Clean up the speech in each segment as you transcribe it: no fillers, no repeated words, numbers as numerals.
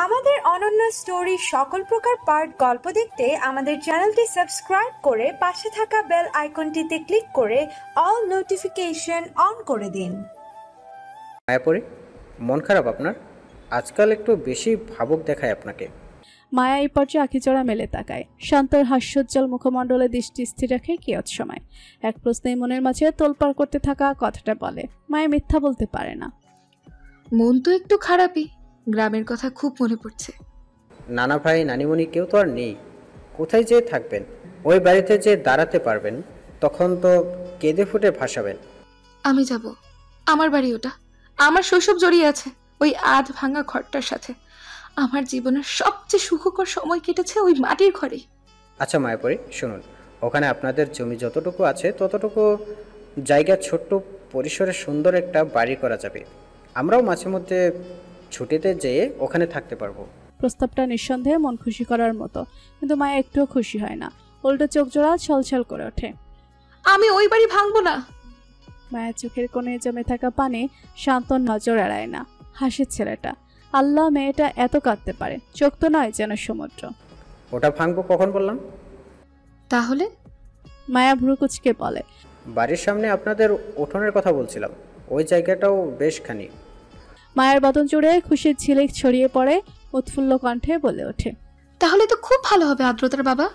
আমাদের অনন্য স্টোরি সকল প্রকার পার্ট গল্প দেখতে আমাদের চ্যানেলটি সাবস্ক্রাইব করে পাশে থাকা বেল আইকনটিতে ক্লিক করে অল নোটিফিকেশন অন করে দিন। মায়াপরি, মন খারাপ আপনার? আজকাল একটু বেশি ভাবুক দেখায় আপনাকে। মায়া এই পর্যায়ে আখিজোড়া মেলে তাকায়। শান্তর হাস্যোজ্জ্বল মুখমণ্ডলে দৃষ্টি স্থির রাখে কিয়ৎ সময়। এক প্রশ্নেই মনের মাঝে তোলপাড় করতে থাকা কথাটা বলে। মায়া মিথ্যা বলতে পারে না। মন তো একটু খারাপই, গ্রামের কথা খুব মনে পড়ছে। নানা ভাই নানিমণি কেউ তো আর নেই, কোথায় যেয়ে থাকবেন? ওই বাড়িতে যে দাঁড়াতে পারবেন তখন তো কেঁদে ফুটে ভাসাবেন। আমি যাব, আমার বাড়ি ওটা। আমার শৈশব জড়িয়ে আছে ওই আধ ভাঙা ঘরটার সাথে। আমার জীবনের সবচেয়ে সুখকর সময় কেটেছে ওই মাটির ঘরে। আচ্ছা মায়াপরি, শুনুন, ওখানে আপনাদের জমি যতটুকু আছে ততটুকু জায়গা ছোট্ট পরিসরে সুন্দর একটা বাড়ি করা যাবে। আমরাও মাঝে মধ্যে ছুটিতে যেয়ে ওখানে থাকতে পারবো। প্রস্তাবটা নিঃসন্দেহে মন খুশি করার মতো, কিন্তু মায়া একটুও খুশি হয় না। উল্টো চোখ জোড়া ছলছল করে ওঠে। আমি ওই বাড়ি ভাঙবো না। মায়ের চোখের কোণে জমে থাকা পানি শান্তর নজর এড়ায় না। হাসির ছেলেটা। আল্লাহ, মেয়েটা এত কাঁদতে পারে, চোখ তো নয় যেন সমুদ্র। ওটা ভাঙবো কখন বললাম? তাহলে? মায়া ভ্রু কুচকে বলে, বাড়ির সামনে আপনাদের উঠোনের কথা বলছিলাম, ওই জায়গাটাও বেশ খানি। মায়ের বদন জুড়ে খুশির ঝিলিক ছড়িয়ে পড়ে, উৎফুল্ল কণ্ঠে বলে ওঠে, তাহলে তো খুব ভালো হবে আদ্রতার বাবা।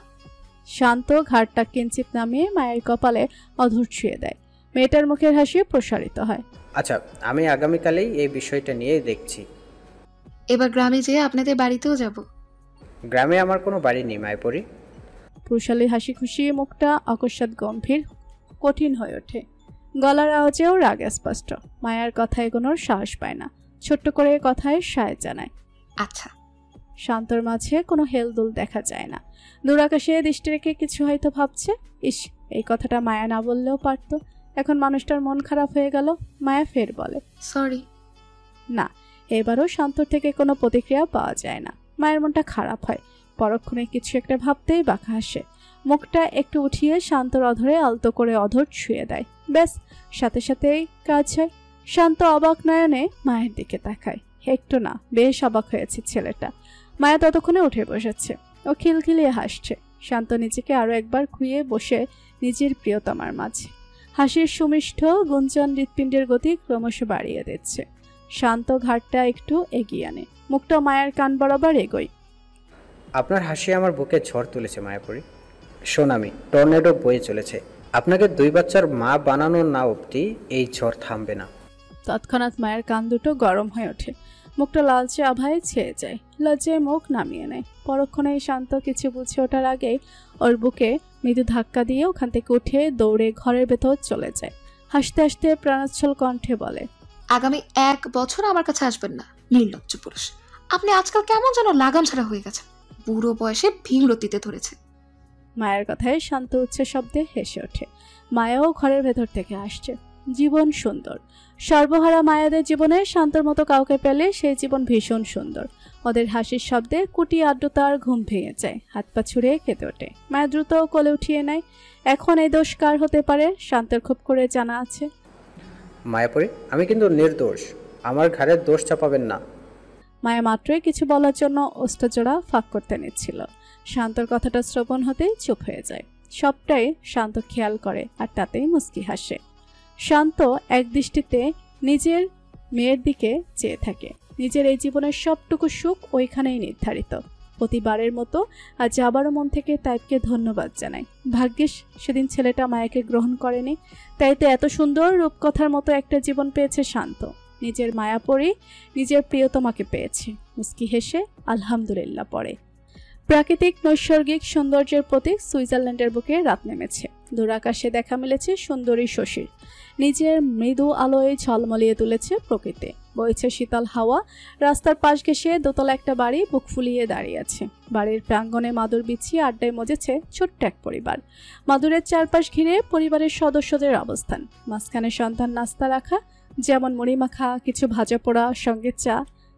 শান্ত ঘাড়টা কিঞ্চিত নামিয়ে মায়ের কপালে অধর ছুঁয়ে দেয়। মেয়েটার মুখের হাসি প্রসারিত হয়। আচ্ছা, আমি আগামীকালেই এই বিষয়টা নিয়েই দেখছি। এবার গ্রামে যেয়ে আপনাদের বাড়িতেও যাব। গ্রামে আমার কোনো বাড়ি নেই মায়াপরি। পুরুষালী হাসি খুশি মুখটা অকস্মাৎ গম্ভীর, কঠিন হয়ে ওঠে। গলার আওয়াজেও রাগ স্পষ্ট। মায়ার কথায় কোনো সাহস পায় না, ছোট্ট করে কথায় সায় জানায়। আচ্ছা। শান্তর মাঝে কোনো হেলদোল দেখা যায় না। দূরাকাশে দৃষ্টি রেখে কিছু হয়তো ভাবছে। ইস, এই কথাটা মায়া না বললেও পারতো। এখন মানুষটার মন খারাপ হয়ে গেল। মায়া ফের বলে, সরি। না, এবারও শান্তর থেকে কোনো প্রতিক্রিয়া পাওয়া যায় না। মায়ের মনটা খারাপ হয়। পরক্ষণে কিছু একটা ভাবতেই বাঁকা হাসে। মুখটা একটু উঠিয়ে শান্তর অধরে আলতো করে অধর ছুঁয়ে দেয়। ব্যাস, সাথে সাথেই কাজ হয়। শান্ত অবাক নয়নে মায়ের দিকে তাকায়। একটু না, বেশ অবাক হয়েছে ছেলেটা। মায়া ততক্ষণে উঠে বসেছে। ও খিলখিলিয়ে হাসছে। শান্ত নিজেকে আরো একবার খুইয়ে বসে নিজের প্রিয়তমার মাঝে। হাসির সুমিষ্ঠ গুঞ্জন হৃৎপিণ্ডের গতি ক্রমশ বাড়িয়ে দিচ্ছে। শান্ত ঘাটটা একটু এগিয়ে আনে, মুখটা মায়ের কান বরাবর এগোয়। আপনার হাসি আমার বুকে ঝড় তুলেছে মায়াপরি। সোনামি টর্নেডো বয়ে চলেছে। আপনাকে 2 বাচ্চার মা বানানো না অবধি এই ঝড় থামবে না। তৎক্ষণাৎ মায়ের কান দুটো গরম হয়ে ওঠে। মুখটা লালচে আভায় ছেয়ে যায়। লজ্জায় মুখ নামিয়ে নেয়। পরক্ষণেই শান্ত কিছু বুঝে ওঠার আগেই ওর বুকে মৃদু ধাক্কা দিয়ে ওখান থেকে উঠে দৌড়ে ঘরের ভেতর চলে যায়। হাসতে হাসতে প্রাণোচ্ছল কণ্ঠে বলে, আগামী 1 বছর আমার কাছে আসবেন না, নির্লজ্জ পুরুষ। আপনি আজকাল কেমন যেন লাগাম ছাড়া হয়ে গেছে। বুড়ো বয়সে ভিংরতিতে ধরেছে। মায়ের কথায় শান্ত উচ্চ শব্দে হেসে ওঠে। মায়াও ঘরের ভেতর থেকে আসছে। জীবন সুন্দর। সর্বহারা মায়াদের জীবনে শান্তর মতো কাউকে পেলে সেই জীবন ভীষণ সুন্দর। ওদের হাসির শব্দে কুটি আদ্রতার ঘুম ভেঙে যায়। হাত পা ছুঁড়ে কেঁদে ওঠে। মায়া দ্রুত কোলে উঠিয়ে নেয়। এখন এই দোষ কার হতে পারে শান্তর খুব করে জানা আছে। মায়াপরি, আমি কিন্তু নির্দোষ, আমার ঘাড়ের দোষ চাপাবেন না। মায়া মাত্রই কিছু বলার জন্য অষ্টজোড়া ফাঁক করতে নিচ্ছিল। শান্তর কথাটা শ্রবণ হতেই চুপ হয়ে যায়। সবটাই শান্ত খেয়াল করে আর তাতেই মুচকি হাসে। শান্ত এক দৃষ্টিতে নিজের মেয়ের দিকে চেয়ে থাকে। নিজের এই জীবনের সবটুকু সুখ ওইখানেই নির্ধারিত। প্রতিবারের মতো আজ আবারও মন থেকে তাইবকে ধন্যবাদ জানাই। ভাগ্যিস সেদিন ছেলেটা মায়াকে গ্রহণ করেনি, তাই তো এত সুন্দর রূপকথার মতো একটা জীবন পেয়েছে শান্ত। নিজের মায়াপরি নিজের প্রিয়তমাকে পেয়েছে। মুচকি হেসে আলহামদুলিল্লাহ পড়ে। প্রাকৃতিক নৈসর্গিক সৌন্দর্যের প্রতীক সুইজারল্যান্ডের বুকে রাত নেমেছে। দূরাকাশে দেখা মিলেছে সুন্দরী শশীর। নিজের মৃদু আলোয় ঝলমলিয়ে তুলেছে প্রকৃতি। বইছে শীতল হাওয়া। রাস্তার পাশ ঘেঁষে দোতলা একটা বাড়ি বুক ফুলিয়ে দাঁড়িয়ে আছে। বাড়ির প্রাঙ্গণে মাদুর বিছিয়ে আড্ডায় মজেছে ছোট্ট এক পরিবার। মাদুরের চারপাশ ঘিরে পরিবারের সদস্যদের অবস্থান। মাঝখানে সন্তান নাস্তা রাখা, যেমন মুড়ি মাখা, কিছু ভাজা পোড়া, সঙ্গে চা।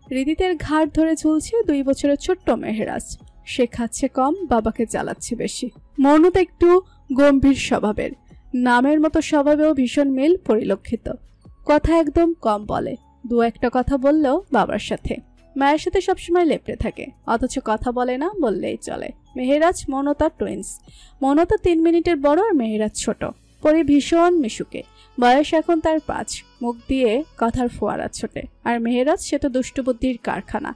হৃদিতের ঘাড় ধরে ঝুলছে 2 বছরের ছোট্ট মেহেরাজ। সে খাচ্ছে কম, বাবাকে জ্বালাচ্ছে বেশি। মৌনতা একটু গম্ভীর স্বভাবের, নামের মতো স্বভাবেও ভীষণ মিল পরিলক্ষিত। কথা একদম কম বলে, দু একটা কথা বললেও বাবার সাথে। মায়ের সাথে সবসময় লেপটে থাকে, অথচ কথা বলে না বললেই চলে। মেহেরাজ মৌনতা টুইন্স। মৌনতা 3 মিনিটের বড় আর মেহেরাজ ছোট। পরে ভীষণ মিশুকে, বয়স এখন তার 5, মুখ দিয়ে কথার ফোয়ারা ছোটে। আর মেহেরাজ সে তো দুষ্টবুদ্ধির কারখানা।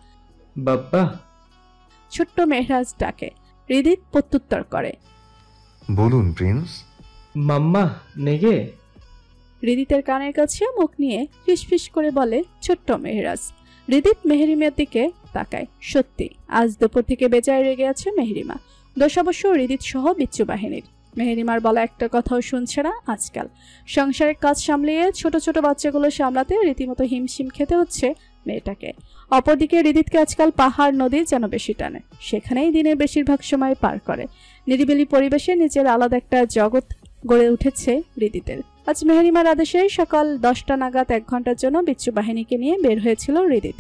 বাব্বা। ছোট্ট মেহেরাজ ডাকে। হৃদিত প্রত্যুত্তর করে, বলুন প্রিন্স। মাম্মা নেগে? হৃদিতের কানের কাছে মুখ নিয়ে ফিসফিস করে বলে ছোট্ট মেহেরাজ। হৃদিত মেহেরিমার দিকে তাকায়। সত্যি আজ দুপুর থেকে বেজায় রেগে আছে মেহেরিমা। দোষ অবশ্য হৃদিত সহ বিচ্ছু বাহিনীর। মেহেরিমার বলা একটা কথাও শুনছে না আজকাল। সংসারের কাজ সামলিয়ে ছোট ছোট বাচ্চাগুলো সামলাতে রীতিমতো হিমশিম খেতে হচ্ছে মেয়েটাকে। অপরদিকে হৃদিতকে আজকাল পাহাড় নদী যেন বেশি টানে, সেখানেই দিনের বেশিরভাগ সময় পার করে। নিরিবিলি পরিবেশে নিজের আলাদা একটা জগৎ গড়ে উঠেছে হৃদিতের। আজ মেহেরিমার আদেশে সকাল 10টা নাগাদ 1 ঘন্টার জন্য বিচ্ছু বাহিনীকে নিয়ে বের হয়েছিল হৃদিত।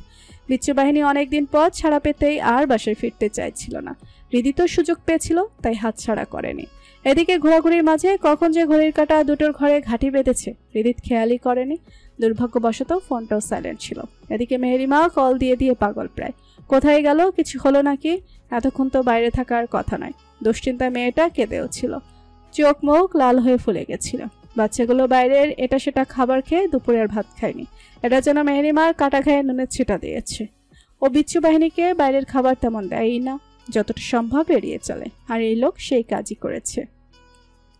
বিচ্ছু বাহিনী অনেকদিন পর ছাড়া পেতেই আর বাসায় ফিরতে চাইছিল না। হৃদিতও সুযোগ পেয়েছিল, তাই হাতছাড়া করেনি। এদিকে ঘোরাঘুরির মাঝে কখন যে ঘড়ির কাঁটা দুটোর ঘরে ঘাঁটি বেঁধেছে হৃদিত খেয়ালই করেনি। দুর্ভাগ্যবশত ফোনটাও সাইলেন্ট ছিল। এদিকে মেহেরিমা কল দিয়ে দিয়ে পাগল প্রায়। কোথায় গেল, কিছু হলো নাকি? এতক্ষণ তো বাইরে থাকার কথা নয়। দুশ্চিন্তায় মেয়েটা কেঁদেও ছিল, চোখ মুখ লাল হয়ে ফুলে গেছিল। বাচ্চাগুলো বাইরের এটা সেটা খাবার খেয়ে দুপুরে আর ভাত খায়নি। এটা যেন মেহেরিমার কাটা খায় নুনের ছিটা দিয়েছে। ও বিচ্ছু বাহিনীকে বাইরের খাবার তেমন দেয়ই না, যতটা সম্ভব এড়িয়ে চলে। আর এই লোক সেই কাজই করেছে।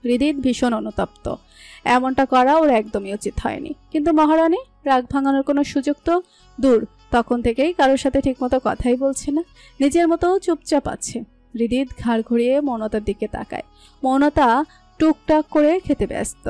হৃদিত ভীষণ অনুতপ্ত। এমনটা করা ওর একদমই উচিত হয়নি। কিন্তু মহারানী, রাগ ভাঙানোর কোনো সুযোগ তো দূর। তখন থেকেই কারোর সাথে ঠিকমতো কথাই বলছে না, নিজের মতো চুপচাপ আছে। হৃদিত ঘাড় ঘুরিয়ে মৌনতার দিকে তাকায়। মৌনতা টুকটাক করে খেতে ব্যস্ত,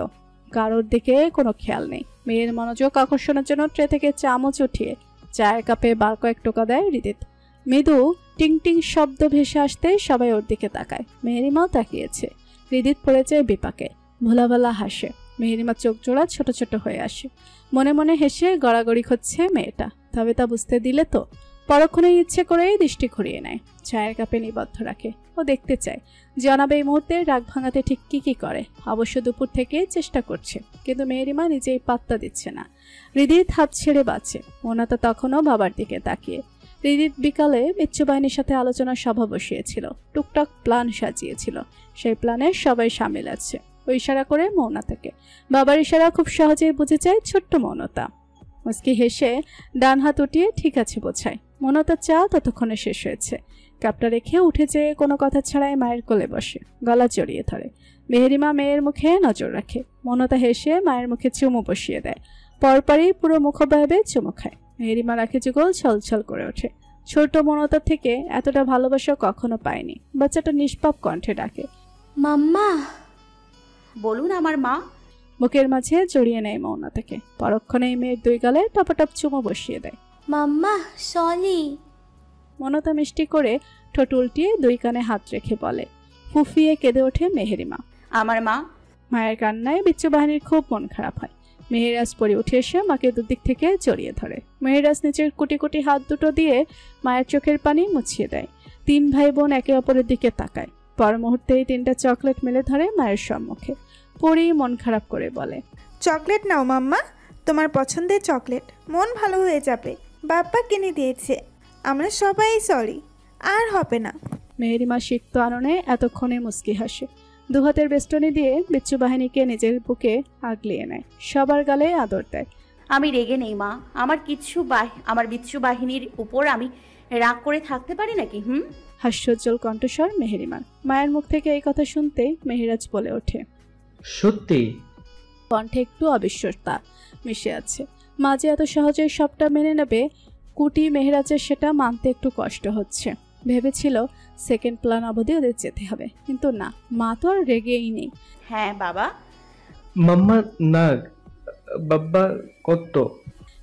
কারোর দিকে কোনো খেয়াল নেই। মেয়ের মনোযোগ আকর্ষণের জন্য ট্রে থেকে চামচ উঠিয়ে চায়ের কাপে বার কয়েক টোকা দেয় হৃদিত। মৃদু টিং টিং শব্দ ভেসে আসতে সবাই ওর দিকে তাকায়। মেহেরিমাও তাকিয়েছে। হৃদিত পড়েছে বিপাকে, ভোলাভালা হাসে। মেহেরিমার চোখ জোড়া ছোট ছোট হয়ে আসে। মনে মনে হেসে গড়াগড়ি হচ্ছে মেয়েটা। তবে তা বুঝতে দিলে তো। পরক্ষণে ইচ্ছে করেই দৃষ্টি ঘুরিয়ে নেয়, চায়ের কাপে নিবদ্ধ রাখে। ও দেখতে চায় জানাবে এই মুহূর্তে রাগ ভাঙাতে ঠিক কি করে। অবশ্য দুপুর থেকে চেষ্টা করছে, কিন্তু মেহেরিমা নিজেই পাত্তা দিচ্ছে না। হৃদিত হাত ছেড়ে বাঁচে। মৌনতা তখনও বাবার দিকে তাকিয়ে। হৃদিত বিকালে বিচ্ছু বাহিনীর সাথে আলোচনা সভা বসিয়েছিল, টুকটাক প্ল্যান সাজিয়েছিল। সেই প্ল্যানে সবাই সামিল আছে। ও ইশারা করে মৌনতাকে। বাবার ইশারা খুব সহজেই বুঝে যায় ছোট্ট মৌনতা। মুস্কি হেসে ডান হাত উঠিয়ে ঠিক আছে বোঝায়। মৌনতার চা ততক্ষণে শেষ হয়েছে। কাপটা রেখে উঠে যেয়ে কোনো কথা ছাড়াই মায়ের কোলে বসে, গলা জড়িয়ে ধরে। মেহেরিমা মেয়ের মুখে নজর রাখে। মৌনতা হেসে মায়ের মুখে চুমু বসিয়ে দেয়। পরপরই পুরো মুখভাবে চুমু খায়। মেহেরিমা রাখে যুগল ছলছল করে ওঠে। ছোট মৌনতার থেকে এতটা ভালোবাসা কখনো পায়নি। বাচ্চাটা নিষ্পাপ কণ্ঠে ডাকে, মাম্মা। বলুন আমার মা। বুকের মাঝে জড়িয়ে নেয় মৌনতাকে। পরক্ষণেই মেয়ের 2 গালে টপাটপ চুমু বসিয়ে দেয়। মাম্মা সলি। মৌনতা মিষ্টি করে ঠোঁট উল্টিয়ে 2 কানে হাত রেখে বলে। ফুফিয়ে কেঁদে ওঠে মেহেরিমা। আমার মা। মায়ের কান্নায় বিচ্ছু বাহিনীর খুব মন খারাপ হয়। মেহেরাজ পরে উঠে এসে মাকে দুদিক থেকে জড়িয়ে ধরে। মেহেরাজ নিচের কুটি কুটি হাত দুটো দিয়ে মায়ের চোখের পানি মুছিয়ে দেয়। 3 ভাই বোন একে অপরের দিকে তাকায়। পর মুহূর্তেই 3টা চকলেট মেলে ধরে মায়ের সম্মুখে। পরি মন খারাপ করে বলে, চকলেট নাও মাম্মা, তোমার পছন্দের চকলেট, মন ভালো হয়ে যাবে। বাপ্পা কিনে দিয়েছে, আমরা সবাই সরি, আর হবে না। মেহেরিমা সিক্ত আননে এতক্ষণে মুস্কি হাসে। 2 হাতের বেষ্টনী দিয়ে বিচ্ছু বাহিনীকে নিজের বুকে আগলিয়ে নেয়। সবার গালে আদর দেয়। আমি রেগে নেই মা, আমার বিচ্ছু বাহিনীর উপর আমি রাগ করে থাকতে পারি নাকি? হাস্যোজ্জ্বল কণ্ঠস্বর মেহেরিমার। মায়ের মুখ থেকে এই কথা শুনতেই মেহেরাজ বলে ওঠে, সত্যি? কণ্ঠে একটু অবিশ্বাসতা মিশে আছে। মা যে এত সহজে সবটা মেনে নেবে, কুটি মেহেরাজের সেটা মানতে একটু কষ্ট হচ্ছে। ভেবেছিল সেকেন্ড প্ল্যান অবধি ওদের যেতে হবে, কিন্তু না, মা তো আর রেগেই নেই। হ্যাঁ বাবা। মাম্মা না, বাব্বা কত।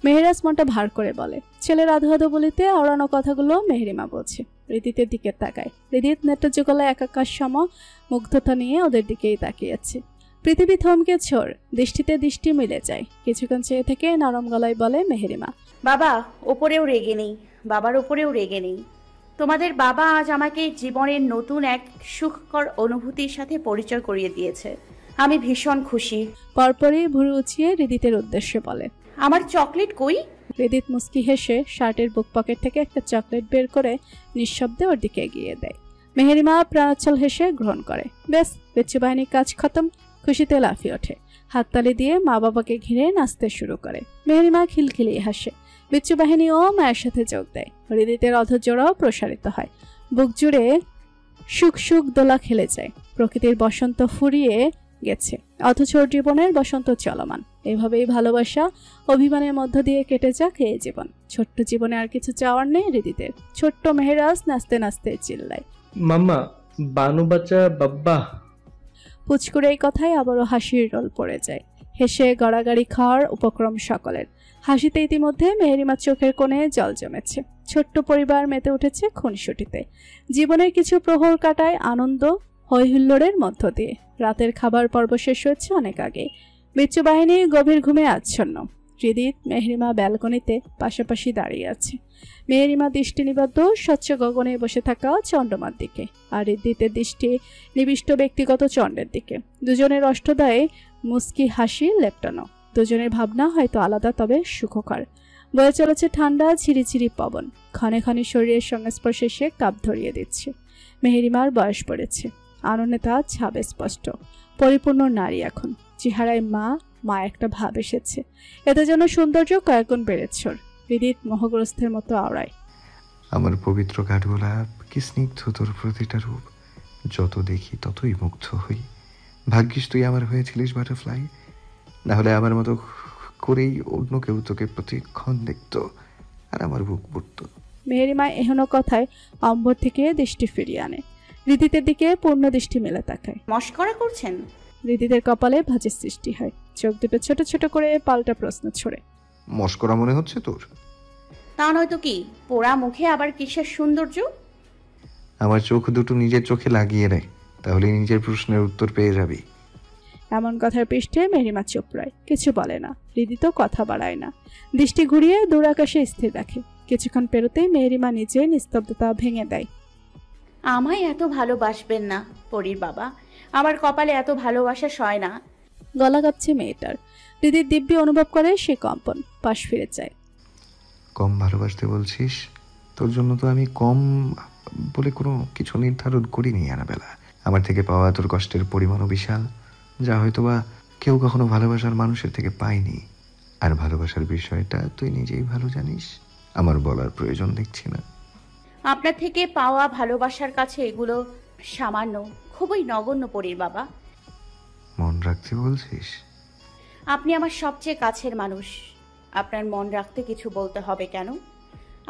মেহেরাজ মনটা ভার করে বলে। ছেলের আধো আধো বলিতে আওড়ানো কথাগুলো মেহেরিমা বলছে। হৃদিতের দিকে তাকায়। হৃদিত নেত্রজ গলায় একাকার সম মুগ্ধতা নিয়ে ওদের দিকেই তাকিয়েছে। পৃথিবী থমকে ছোড়, দৃষ্টিতে দৃষ্টি মিলে যায়। কিছুক্ষণ চেয়ে থেকে নরম গলায় বলে মেহেরিমা, বাবা ওপরেও রেগে নেই, বাবার ওপরেও রেগে নেই। তোমাদের বাবা আজ আমাকে জীবনের নতুন এক সুখকর অনুভূতির সাথে পরিচয় করিয়ে দিয়েছে। আমি ভীষণ খুশি। পরপরই ভুরু উঁচিয়ে হৃদিতের উদ্দেশ্যে বলে, আমার চকলেট কই? হৃদিত মুস্কি হেসে শার্টের বুক পকেট থেকে একটা চকলেট বের করে নিঃশব্দে ওর দিকে এগিয়ে দেয়। মেহেরিমা প্রাণোচ্ছল হেসে গ্রহণ করে। ব্যাস, বিচ্ছু বাহিনীর কাজ খতম। খুশিতে লাফিয়ে ওঠে, হাততালি দিয়ে মা বাবাকে ঘিরে নাচতে শুরু করে। মেহেরিমা খিলখিলিয়ে হাসে। বিচ্ছু বাহিনীও মায়ের সাথে যোগ দেয়। হৃদিতের অধৈর্যরাও প্রসারিত হয়। বুক জুড়ে সুখ সুখ দোলা খেলে যায়। প্রকৃতির বসন্ত ফুরিয়ে গেছে, অথচ ওর জীবনের বসন্ত চলমান। এভাবেই ভালোবাসা অভিমানের মধ্য দিয়ে কেটে যাক এই জীবন। ছোট্ট জীবনে আর কিছু চাওয়ার নেই হৃদিতের। ছোট্ট মেহেরাজ নাচতে নাচতে চিল্লায়, মাম্মা, বানু বাচ্চা বাব্বা। পুচকুরে এই কথায় আবারও হাসির রোল পড়ে যায়। হেসে গড়াগাড়ি খাওয়ার উপক্রম সকলের। হাসিতে ইতিমধ্যে মেহেরিমার চোখের কোণে জল জমেছে। ছোট্ট পরিবার মেতে উঠেছে খুনসুটিতে। জীবনের কিছু প্রহর কাটায় আনন্দ হৈহুল্লোড়ের মধ্য দিয়ে। রাতের খাবার পর্ব শেষ হয়েছে অনেক আগে। বিচ্ছু বাহিনী গভীর ঘুমে আচ্ছন্ন। হৃদিত মেহেরিমা ব্যালকনিতে পাশাপাশি দাঁড়িয়ে আছে। মেহেরিমা দৃষ্টি নিবদ্ধ স্বচ্ছ গগনে বসে থাকা চন্দ্রমার দিকে, আর হৃদিতের দৃষ্টি নিবিষ্ট ব্যক্তিগত চন্দ্রের দিকে। দুজনের অষ্টদায়ে মুস্কি হাসি লেপটানো। দুজনের ভাবনা হয়তো আলাদা, তবে সুখকর। বয়ে চলেছে ঠান্ডা ঝিরিঝিরি পবন। ক্ষণে ক্ষণে শরীরের সংস্পর্শে সে কাপ ধরিয়ে দিচ্ছে। মেহেরিমার বয়স পড়েছে। আনন্দে তা ছাবে স্পষ্ট। পরিপূর্ণ নারী এখন। চেহারায় মা একটা ভাব এসেছে। এতে যেন সৌন্দর্য কয়েকগুণ বেড়েছে ওর। হৃদিত মোহগ্রস্তের মতো আওড়ায়, আমার পবিত্র কাঠগোলাপ, কি স্নিগ্ধ তোর প্রতিটা রূপ। যত দেখি ততই মুগ্ধ হই। ভাগ্যিস তুই আমার হয়েছিলিস বাটারফ্লাই, না হলে আমার মতো করেই অন্য কেউ তোকে প্রতিক্ষণ দেখতো আর আমার বুক পুড়ত। মেহেরিমা এহেন কথায় অম্বর থেকে দৃষ্টি ফিরিয়ে আনে। হৃদিতের দিকে পূর্ণ দৃষ্টি মেলে তাকায়। মস্করা করছেন? হৃদিতের কপালে ভাঁজের সৃষ্টি হয়। চোখ দুটো ছোট ছোট করে পাল্টা প্রশ্ন ছড়ে, মস্করা মনে হচ্ছে তোর? তা নয়তো কি? পোড়া মুখে আবার কিসের সৌন্দর্য? আমার চোখ দুটো নিজের চোখে লাগিয়ে নেয়, তাহলে নিজের প্রশ্নের উত্তর পেয়ে যাবি। এমন কথার পৃষ্ঠে মেহেরিমা চুপ রয়, কিছু বলে না। হৃদিতও কথা বাড়ায় না, দৃষ্টি ঘুরিয়ে দূর আকাশে স্থির রাখে। কিছুক্ষণ পেরোতেই মেহেরিমা নিজে নিস্তব্ধতা ভেঙে দেয়। আমায় এত ভালোবাসবেন না পরীর বাবা, আমার কপালে এত ভালোবাসা সয় না। গলা কাঁপছে মেয়েটার। হৃদির দিব্যি অনুভব করে সে কম্পন। পাশ ফিরে যায়। কম ভালোবাসতে বলছিস? তোর জন্য তো আমি কম বলে কোনো কিছু নির্ধারণ করিনি আনাবেলা। আমার থেকে পাওয়া তোর কষ্টের পরিমাণও বিশাল, যা হয়তোবা কেউ কখনো ভালোবাসার মানুষের থেকে পায়নি। আর ভালোবাসার বিষয়টা তুই নিজেই ভালো জানিস, আমার বলার প্রয়োজন দেখছি না। আপনার থেকে পাওয়া ভালোবাসার কাছে এগুলো সামান্য, খুবই নগণ্য পরীর বাবা। মন রাখতে বলছিস? আপনি আমার সবচেয়ে কাছের মানুষ। আপনার মন রাখতে কিছু বলতে হবে কেন?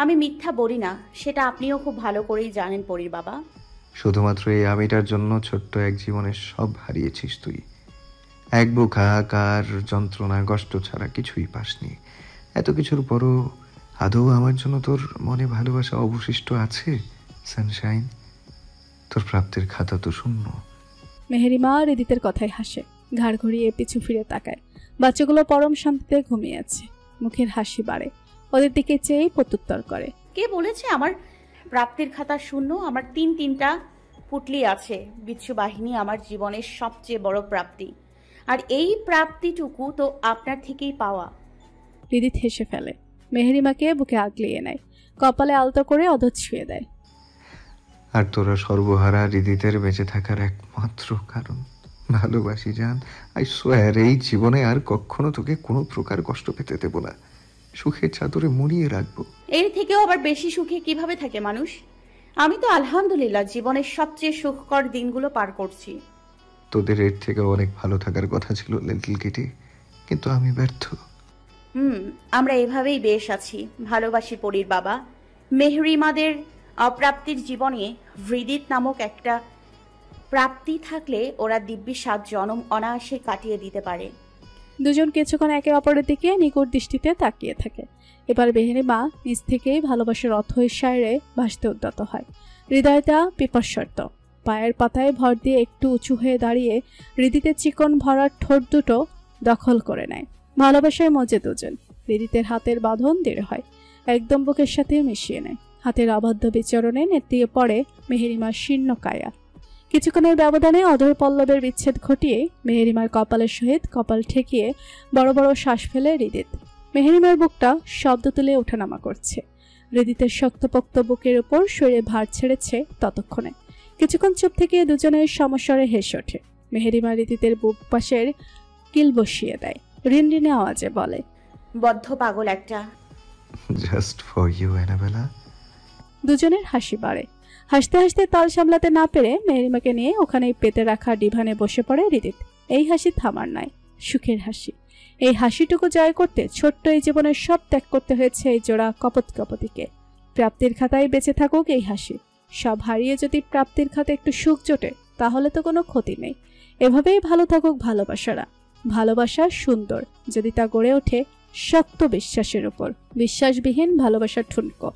আমি মিথ্যা বলি না, সেটা আপনিও খুব ভালো করেই জানেন পরীর বাবা। শুধুমাত্র এই আমিটার জন্য ছোট্ট এক জীবনের সব হারিয়েছিস তুই। এক বুক হাহাকার, যন্ত্রণা, কষ্ট ছাড়া কিছুই পাসনি। এত কিছুর পরও আদৌ আমার জন্য তোর মনে ভালোবাসা অবশিষ্ট আছে? সানশাইন, তোর প্রাপ্তির খাতা তো শূন্য। মেহেরিমা হৃদিতের কথায় হাসে, ঘাড় ঘুরিয়ে পিছু ফিরে তাকায়। বাচ্চাগুলো পরম শান্তিতে ঘুমিয়ে আছে। মুখের হাসি বাড়ে। ওদের দিকে চেয়েই প্রত্যুত্তর করে, কে বলেছে আমার প্রাপ্তির খাতা শূন্য? আমার তিনটা পুটলি আছে। বিচ্ছু বাহিনী আমার জীবনের সবচেয়ে বড় প্রাপ্তি, আর এই প্রাপ্তিটুকু তো আপনার থেকেই পাওয়া। হৃদিত হেসে ফেলে। মেহেরিমাকে বুকে আগলিয়ে নেয়, কপালে আলতো করে অধর ছুঁয়ে দেয়। আর তোরা সর্বহারা হৃদিতের বেঁচে থাকার একমাত্র কারণ। ভালোবাসি জান, আই সোয়ার এই জীবনে আর কখনো তোকে কোনো প্রকার কষ্ট পেতে দেব না। সুখের চাদরে মুড়িয়ে রাখবো। এর থেকেও আবার বেশি সুখে কিভাবে থাকে মানুষ? আমি তো আলহামদুলিল্লাহ জীবনের সবচেয়ে সুখকর দিনগুলো পার করছি। তোদের এর থেকে অনেক ভালো থাকার কথা ছিল লিটল কিটি, কিন্তু আমি ব্যর্থ। আমরা এভাবেই বেশ আছি। ভালোবাসি পরীর বাবা। মেহরিমাদের অপ্রাপ্তির জীবনে হৃদিত নামক একটা প্রাপ্তি থাকলে ওরা দিব্যি 7 জনম অনায়াসে কাটিয়ে দিতে পারে। দুজন কিছুক্ষণ একে অপরের দিকে নিকট দৃষ্টিতে তাকিয়ে থাকে। এবার মেহেরিমা নিজ থেকেই ভালোবাসার অথৈসারে ভাসতে উদ্যত হয়। হৃদয়টা পিপাস্বর্ত। পায়ের পাতায় ভর দিয়ে একটু উঁচু হয়ে দাঁড়িয়ে হৃদিতের চিকন ভরার ঠোঁট দুটো দখল করে নেয়। ভালোবাসায় মজে দুজন। হৃদিতের হাতের বাঁধন দৃঢ় হয়, একদম বুকের সাথে মিশিয়ে নেয়। হাতের অবাধ্য বিচরণে নেতিয়ে পড়ে মেহেরিমার শীর্ণ কায়া। কিছুক্ষণের ব্যবধানে অধর পল্লবের বিচ্ছেদ ঘটিয়ে মেহেরিমার কপালের সহিত কপাল ঠেকিয়ে বড় বড় শ্বাস ফেলে হৃদিত। মেহেরিমার বুকটা শব্দ তুলে ওঠানামা করছে। হৃদিতের শক্তপোক্ত বুকের উপর শরীরে ভার ছেড়েছে ততক্ষণে। কিছুক্ষণ চুপ থেকে দুজনের সমস্বরে হেসে ওঠে। মেহেরিমা হৃদিতের বুক পাশের কিল বসিয়ে দেয়, রিনরিনে আওয়াজে বলে, বদ্ধ পাগল একটা। Just for you Annabella. দুজনের হাসি বাড়ে। হাসতে হাসতে তাল সামলাতে না পেরে মেহেরিমাকে নিয়ে ওখানেই পেতে রাখা ডিভানে বসে পড়ে হৃদিত। এই হাসি থামার নাই, সুখের হাসি। এই হাসিটুকু জয় করতে ছোট্ট এই জীবনের সব ত্যাগ করতে হয়েছে এই জোড়া কপত কপতিকে। প্রাপ্তির খাতায় বেঁচে থাকুক এই হাসি। সব হারিয়ে যদি প্রাপ্তির খাতে একটু সুখ জোটে তাহলে তো কোনো ক্ষতি নেই। এভাবেই ভালো থাকুক ভালোবাসারা। ভালোবাসা সুন্দর যদি তা গড়ে ওঠে শক্ত বিশ্বাসের উপর। বিশ্বাসবিহীন ভালোবাসার ঠুনকো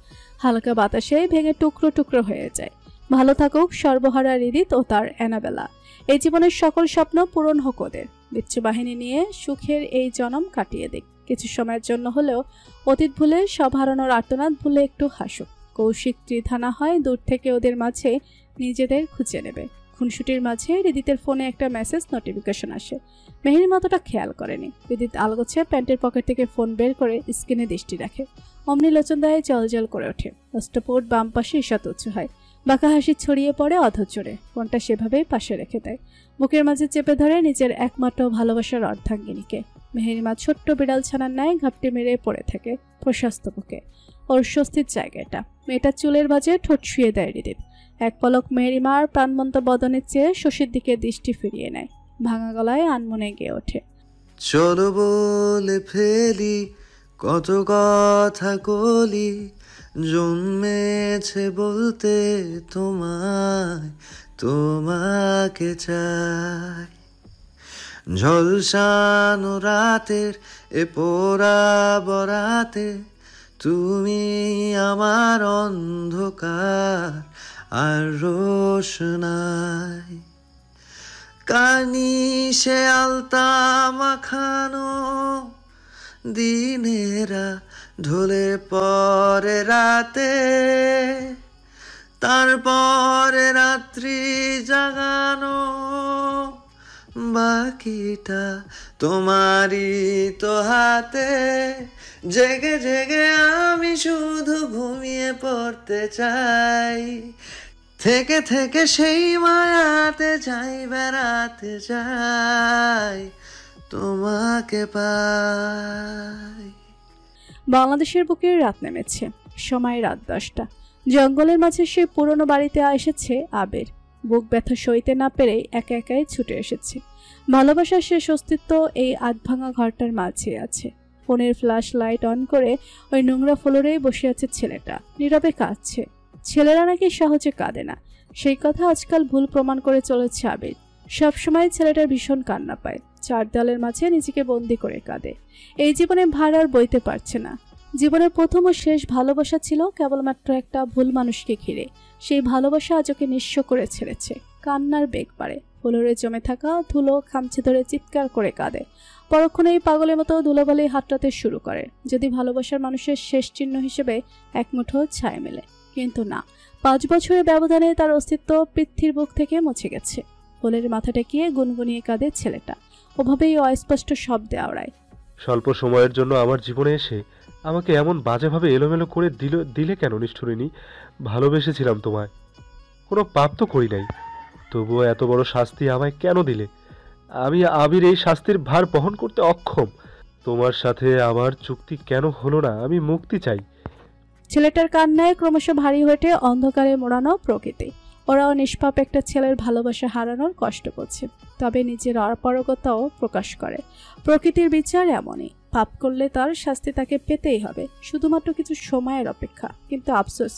হালকা বাতাসে ভেঙে টুকরো টুকরো হয়ে যায়। ভালো থাকুক সর্বহারা হৃদিত ও তার অ্যানাবেলা। এই জীবনের সকল স্বপ্ন পূরণ হোক ওদের। বিচ্ছু বাহিনী নিয়ে সুখের এই জনম কাটিয়ে দিক। কিছু সময়ের জন্য হলেও অতীত ভুলে, সব হারানোর আর্তনাদ ভুলে একটু হাসুক। কৌশিক ত্রিধানা হয় দূর থেকে ওদের মাঝে নিজেদের খুঁজে নেবে। খুনসুটির মাঝে হৃদিতের ফোনে একটা মেসেজ নোটিফিকেশন আসে। মেহেরিমা অতটা খেয়াল করেনি। হৃদিত আলগোছে প্যান্টের পকেট থেকে ফোন বের করে স্ক্রিনে দৃষ্টি রাখে। অমনি লোচনদায় জল করে ওঠে। অষ্টপোট বাম পাশে ঈষৎ উঁচু হয়। বাঁকা হাসি ছড়িয়ে পড়ে অধৈর্যে। ফোনটা সেভাবেই পাশে রেখে দেয়। বুকের মাঝে চেপে ধরে নিজের একমাত্র ভালোবাসার অর্ধাঙ্গিনীকে। মেহেরিমা ছোট্ট বিড়াল ছানার ন্যায় ঘাপটি মেরে পড়ে থাকে প্রশস্ত বুকে। ওর স্বস্তির জায়গাটা। মেয়েটার চুলের ভাঁজে ঠোঁট শুয়ে দেয় হৃদিত। এক পলক মেহেরিমার প্রাণবন্ত বদনের চেয়ে শশীর দিকে দৃষ্টি ফিরিয়ে নেয়। ভাঙা গলায় আনমনে গেয়ে ওঠে, চলো বলে ফেলি কত কথা কলি, জন্মেছে বলতে তোমায়, তোমাকে চাই। ঝলসানো রাতের এ পোড়া বরাতে, তুমি আমার অন্ধকার আর রোশনাই। কানিশে আলতা মাখানো দিনেরা ঢলে পরে রাতে, তারপরে রাত্রি জাগানো বাকিটা তোমারই তো হাতে। জেগে জেগে আমি শুধু ঘুমিয়ে পড়তে চাই, থেকে থেকে সেই মায়াতে যাই, বেড়াতে যাই, তোমাকে পাই। বাংলাদেশের বুকে রাত নেমেছে। সময় রাত 10টা। জঙ্গলের মাঝে সে পুরনো বাড়িতে এসেছে আবির। বুক ব্যথা সইতে না পেরে একা একাই ছুটে এসেছে। ভালোবাসার শেষ অস্তিত্ব এই আধভাঙা ঘরটার মাঝে আছে। ফোনের ফ্ল্যাশ লাইট অন করে ওই নোংরা ফ্লোরেই বসে আছে ছেলেটা, নীরবে কাঁদছে। ছেলেরা নাকি সহজে কাঁদে না, সেই কথা আজকাল ভুল প্রমাণ করে চলেছে আবির। সবসময় ছেলেটার ভীষণ কান্না পায়। চার দেয়ালের মাঝে নিজেকে বন্দি করে কাঁদে। এই জীবনে ভার আর বইতে পারছে না। জীবনের প্রথম ও শেষ ভালোবাসা ছিল কেবলমাত্র একটা ভুল মানুষকে ঘিরে। সেই ভালোবাসা আজ ওকে নিঃস্ব করে ছেড়েছে। কান্নার বেগ বাড়ে। ফ্লোরে জমে থাকা ধুলো খামচে ধরে চিৎকার করে কাঁদে। পরক্ষণেই পাগলের মতো ধুলোবালি হাতড়াতে শুরু করে। যদি ভালোবাসার মানুষের শেষ চিহ্ন হিসেবে এক মুঠো ছায়া মেলে, কিন্তু না। 5 বছরের ব্যবধানে তার অস্তিত্ব পৃথিবীর বুক থেকে মুছে গেছে। ফুলের মাথা টেকিয়ে গুনগুনিয়ে কাঁদে ছেলেটা। ওভাবেই অস্পষ্ট শব্দে আওড়ায়, স্বল্প সময়ের জন্য আমার জীবনে এসে আমাকে এমন বাজেভাবে এলোমেলো করে দিলে কেন নিষ্ঠুরিনী? ভালোবেসেছিলাম তোমায়, কোনো পাপ তো করি নাই, তবুও এত বড় শাস্তি আমায় কেন দিলে? আমি আবির এই শাস্তির ভার বহন করতে অক্ষম। তোমার সাথে আমার চুক্তি কেন হলো না? আমি মুক্তি চাই। ছেলেটার কান্নায় ক্রমশ ভারী হয়ে অন্ধকারে মোড়ানো প্রকৃতি। ওরাও নিষ্পাপ একটা ছেলের ভালোবাসা হারানোর কষ্ট করছে, তবে নিজের অপারগতাও প্রকাশ করে। প্রকৃতির বিচার এমনই, পাপ করলে তার শাস্তি তাকে পেতেই হবে, শুধুমাত্র কিছু সময়ের অপেক্ষা। কিন্তু আফসোস,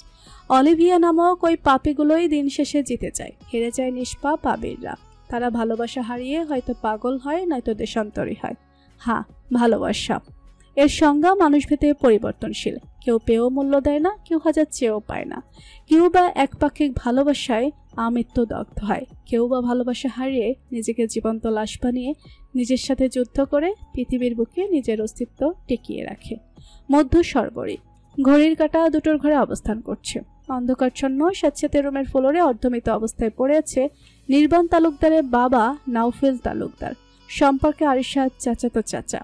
অলিভিয়া নামক ওই পাপীগুলোই দিন শেষে জিতে যায়। হেরে যায় নিষ্পাপ আবিররা। তারা ভালোবাসা হারিয়ে হয়তো পাগল হয়, নয়তো দেশান্তরী হয়। হ্যাঁ, ভালোবাসা এর সংজ্ঞা মানুষভেদে পরিবর্তনশীল। কেউ পেয়েও মূল্য দেয় না, কেউ হাজার চেয়েও পায় না। কেউ বা একপাক্ষিক ভালোবাসায় আমৃত্যুদগ্ধ হয়, কেউ বা ভালোবাসা হারিয়ে নিজেকে জীবন্ত লাশ বানিয়ে নিজের সাথে যুদ্ধ করে পৃথিবীর বুকে নিজের অস্তিত্ব টিকিয়ে রাখে। মধ্য সর্বরী ঘড়ির কাঁটা দুটোর ঘরে অবস্থান করছে। অন্ধকারচ্ছন্ন স্বেচ্ছাতে রুমের ফ্লোরে অর্ধমিত অবস্থায় পড়ে আছে নির্বাণ তালুকদারের বাবা নাউফেল তালুকদার, সম্পর্কে আরিশার চাচাতো চাচা।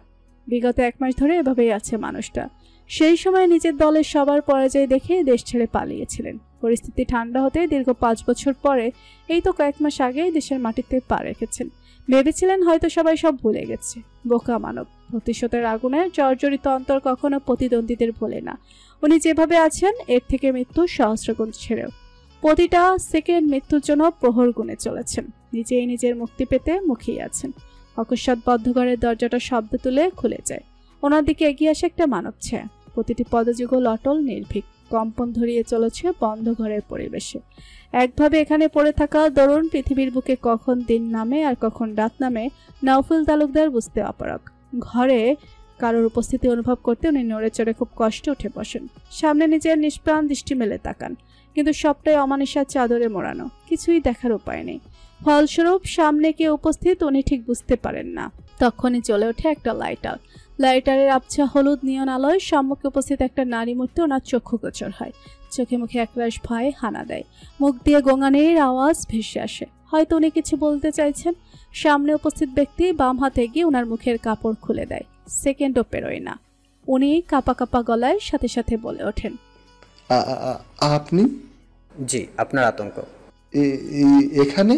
বিগত 1 মাস ধরে এভাবেই আছে মানুষটা। সেই সময় নিজের দলের সবার পরাজয় দেখে দেশ ছেড়ে পালিয়েছিলেন। পরিস্থিতি ঠান্ডা হতে দীর্ঘ 5 বছর পরে এই তো কয়েক মাস আগেই দেশের মাটিতে পা রেখেছেন। ভেবেছিলেন হয়তো সবাই সব ভুলে গেছে। বোকা মানব। প্রতিশোধের আগুনে জর্জরিত অন্তর কখনো প্রতিদ্বন্দ্বীদের ভোলে না। উনি যেভাবে আছেন এর থেকে মৃত্যু সহস্রগুণ ছেড়েও প্রতিটা সেকেন্ড মৃত্যুর জন্য প্রহর গুনে চলেছেন। নিজেই নিজের মুক্তি পেতে মুখিয়ে আছেন। অকস্মাৎ বদ্ধ ঘরের দরজাটা শব্দ তুলে খুলে যায়। ওনার দিকে এগিয়ে আসে একটা মানব ছায়া। প্রতিটি পদযুগল অটল নির্ভীক, কম্পন ধরিয়ে চলেছে বন্ধ ঘরের পরিবেশে। একভাবে এখানে পড়ে থাকা দরুন পৃথিবীর বুকে কখন দিন নামে আর কখন রাত নামে নওফুল তালুকদার বুঝতে অপারগ। ঘরে কারোর উপস্থিতি অনুভব করতে উনি নড়ে চড়ে খুব কষ্টে উঠে বসেন। সামনে নিজের নিষ্প্রাণ দৃষ্টি মেলে তাকান, কিন্তু সবটাই অমানিসার চাদরে মোড়ানো, কিছুই দেখার উপায় নেই। ফলস্বরূপ সামনে কে উপস্থিত উনি ঠিক বুঝতে পারেন না। তখনই চলে ওঠে একটা লাইটার। লাইটারের আবছা হলুদ নিয়ন আলোয় সম্মুখে উপস্থিত একটা নারী মূর্তি ওনার চক্ষুগোচর হয়। চোখে মুখে একরাশ ভয় হানা দেয়। মুখ দিয়ে গোঙানির আওয়াজ ভেসে আসে। হয়তো উনি কিছু বলতে চাইছেন। সামনে উপস্থিত ব্যক্তি বাম হাতে গিয়ে ওনার মুখের কাপড় খুলে দেয়। সেকেন্ডও পেরোয় না, উনি কাঁপা কাঁপা গলায় সাথে সাথে বলে ওঠেন, আপনি? জি, আপনার আতঙ্ক। এখানে?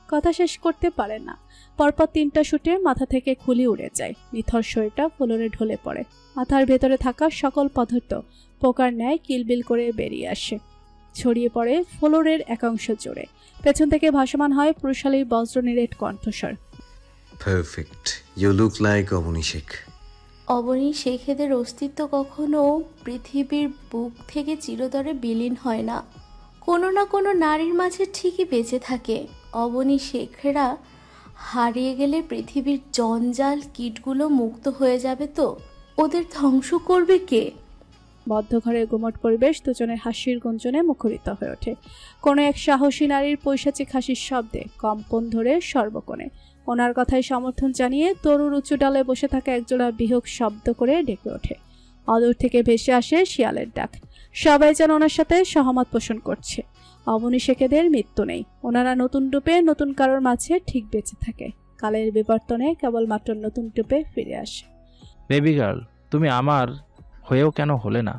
কথা শেষ করতে পারে না। পরপর 3টা শুটে মাথা থেকে খুলি উড়ে যায়। নিথর শরীরটা ফ্লোরে ঢলে পড়ে। মাথার ভেতরে থাকা সকল পদার্থ পোকার ন্যায় কিলবিল করে বেরিয়ে আসে, ছড়িয়ে পড়ে ফ্লোরের একাংশ জুড়ে। পেছন থেকে ভাসমান হয় পুরুষালী বজ্রনিরেট কণ্ঠস্বর, perfect, you look like Abani Sheikh. অবনী শেখেদের অস্তিত্ব কখনো পৃথিবীর বুক থেকে চিরতরে বিলীন হয় না। কোনো না কোনো নারীর মাঝে ঠিকই বেঁচে থাকে। অবনী শেখেরা হারিয়ে গেলে পৃথিবীর জঞ্জাল কীটগুলো মুক্ত হয়ে যাবে তো? ওদের ধ্বংস করবে কে? বদ্ধ ঘরের গুমট পরিবেশ দুজনের হাসির গুঞ্জনে মুখরিত হয়ে ওঠে। কোনো এক সাহসী নারীর পৈশাচিক হাসির শব্দে কম্পন ধরে সর্বকোণে। ওনার কথায় সমর্থন জানিয়ে তরুর উঁচু ডালে বসে থাকা একজোড়া বিহক শব্দ করে ডেকে ওঠে। অদূর থেকে ভেসে আসে শিয়ালের ডাক। সবাই যেন ওনার সাথে সহমত পোষণ করছে। অবনী শেখেদের মৃত্যু নেই। ওনারা নতুন রূপে নতুন কারোর মাঝে ঠিক বেঁচে থাকে। কালের বিবর্তনে কেবলমাত্র নতুন রূপে ফিরে আসে। বেবি গার্ল, তুমি আমার হয়েও কেন হলে না?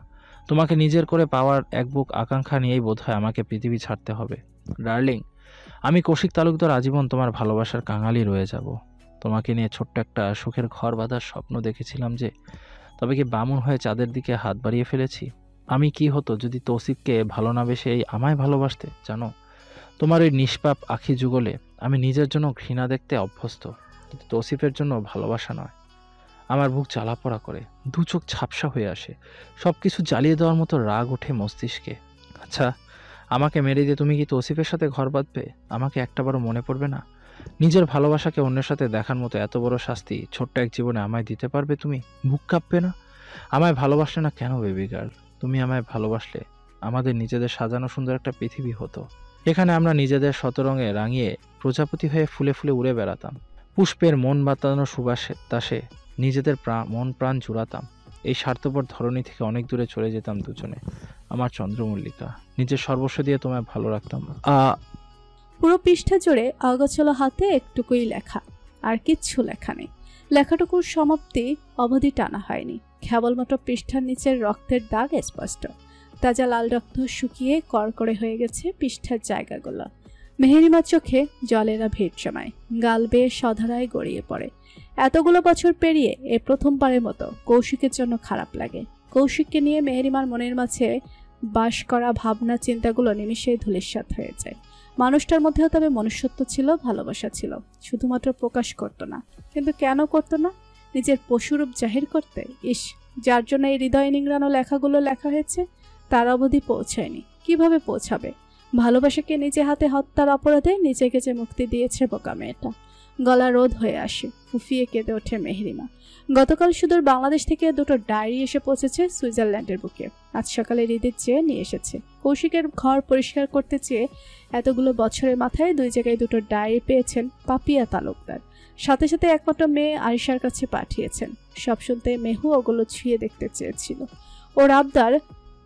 তোমাকে নিজের করে পাওয়ার এক বুক আকাঙ্ক্ষা নিয়েই বোধহয় আমাকে পৃথিবী ছাড়তে হবে। ডার্লিং, আমি কৌশিক তালুকদার আজীবন তোমার ভালোবাসার কাঙালি রয়ে যাব। তোমাকে নিয়ে ছোট্ট একটা সুখের ঘর বাঁধার স্বপ্ন দেখেছিলাম যে, তবে কি বামুন হয়ে চাঁদের দিকে হাত বাড়িয়ে ফেলেছি? আমি কি হতো যদি তৌসিফকে ভালো না বেসে এই আমায় ভালোবাসতে? জানো, তোমার ওই নিষ্পাপ আখি যুগলে আমি নিজের জন্য ঘৃণা দেখতে অভ্যস্ত, কিন্তু তৌসিফের জন্য ভালোবাসা নয়। আমার বুক জ্বালাপোড়া করে, দু চোখ ঝাপসা হয়ে আসে, সব কিছু জ্বালিয়ে দেওয়ার মতো রাগ ওঠে মস্তিষ্কে। আচ্ছা, আমাকে মেরে দিয়ে তুমি কি তৌসিফের সাথে ঘর বাঁধবে? আমাকে একটাবারও মনে পড়বে না? নিজের ভালোবাসাকে অন্যের সাথে দেখার মতো এত বড় শাস্তি ছোট্ট এক জীবনে আমায় দিতে পারবে তুমি? বুক কাঁপবে না? আমায় ভালোবাসলে না কেন বেবি গার্ল? তুমি আমায় ভালোবাসলে আমাদের নিজেদের সাজানো সুন্দর একটা পৃথিবী হতো। এখানে আমরা নিজেদের শতরঙে রাঙিয়ে প্রজাপতি হয়ে ফুলে ফুলে উড়ে বেড়াতাম। পুষ্পের মন বাতানো সুবাসে তাসে নিজেদের মন প্রাণ জুড়াতাম। এই স্বার্থপর ধরনী থেকে অনেক দূরে চলে যেতাম দুজনে। আমার চন্দ্রমল্লিকা, নিজের সর্বস্ব দিয়ে তোমায় ভালো রাখতাম। পুরো পৃষ্ঠা জুড়ে অগোছালো হাতে একটুকুই লেখা, আর কিচ্ছু লেখা নেই। লেখাটুকুর সমাপ্তি অবধি টানা হয়নি। কেবলমাত্র পৃষ্ঠার নিচের রক্তের দাগ স্পষ্ট। তাজা লাল রক্ত শুকিয়ে করকরে হয়ে গেছে পৃষ্ঠার জায়গাগুলো। মেহেরিমার চোখে জলেরা ভিড় জমায়, গাল বেয়ে সধারায় গড়িয়ে পড়ে। এতগুলো বছর পেরিয়ে এ প্রথমবারের মতো কৌশিকের জন্য খারাপ লাগে। কৌশিককে নিয়ে মেহেরিমার মনের মাঝে বাস করা ভাবনা চিন্তাগুলো নিমিষে ধূলিসাৎ হয়ে যায়। মানুষটার মধ্যেও তবে মনুষ্যত্ব ছিল, ভালোবাসা ছিল, শুধুমাত্র প্রকাশ করতো না। কিন্তু কেন করতো না? নিজের পশুরূপ জাহির করতে। ইস, যার জন্য এই হৃদয় নিংড়ানো লেখাগুলো লেখা হয়েছে তার অবধি পৌঁছায়নি। কিভাবে পৌঁছাবে? ভালোবাসাকে নিজে হাতে হত্যার অপরাধে নিজেকে যে মুক্তি দিয়েছে বোকা মেয়েটা। গলা রোধ হয়ে আসে, ফুফিয়ে কেঁদে ওঠে মেহেরিমা। গতকাল সুদূর বাংলাদেশ থেকে দুটো ডায়েরি এসে পৌঁছেছে সুইজারল্যান্ডের বুকে। আজ সকালে হৃদির চেয়ে নিয়ে এসেছে। কৌশিকের ঘর পরিষ্কার করতে চেয়ে এতগুলো বছরের মাথায় 2 জায়গায় দুটো ডায়েরি পেয়েছেন পাপিয়া তালুকদার। সাথে সাথে একমাত্র মেয়ে আরিশার কাছে পাঠিয়েছেন। সব শুনতে মেহু ওগুলো ছুঁয়ে দেখতে চেয়েছিল। ওর আবদার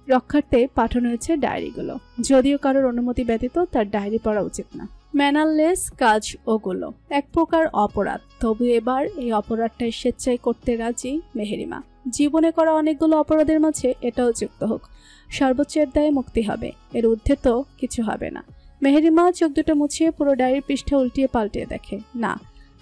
রক্ষার্থে পাঠানো হয়েছে ডায়েরিগুলো। যদিও কারোর অনুমতি ব্যতীত তার ডায়েরি পড়া উচিত না। ম্যানারলেস কাজ ওগুলো এক প্রকার অপরাধ। তবু এবার এই অপরাধটাই স্বেচ্ছায় করতে রাজি মেহেরিমা। জীবনে করা অনেকগুলো অপরাধের মাঝে এটাও যুক্ত হোক, সর্বোচ্চের দায়ে মুক্তি হবে, এর ঊর্ধ্বে তো কিছু হবে না। মেহেরিমা চোখ দুটো মুছিয়ে পুরো ডায়েরির পৃষ্ঠা উল্টিয়ে পাল্টিয়ে দেখে, না,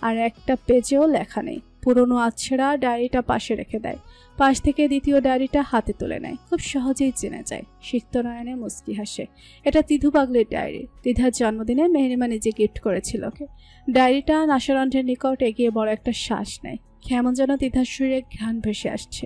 আর একটা পেজেও লেখা নেই। পুরনো আছড়া ডায়েরিটা পাশে রেখে দেয়, পাশ থেকে দ্বিতীয় ডায়েরিটা হাতে তুলে নেয়। খুব সহজেই চেনা যায়, সিক্ত নয়নে মুচকি হাসে। এটা তিধু পাগলির ডায়েরি। তিধার জন্মদিনে মেহেরিমা নিজে গিফট করেছিল ওকে। ডায়েরিটা নাসারণ্ঠের নিকট এগিয়ে বড় একটা শ্বাস নেয়। কেমন যেন তিধার শরীরে ঘ্রাণ ভেসে আসছে।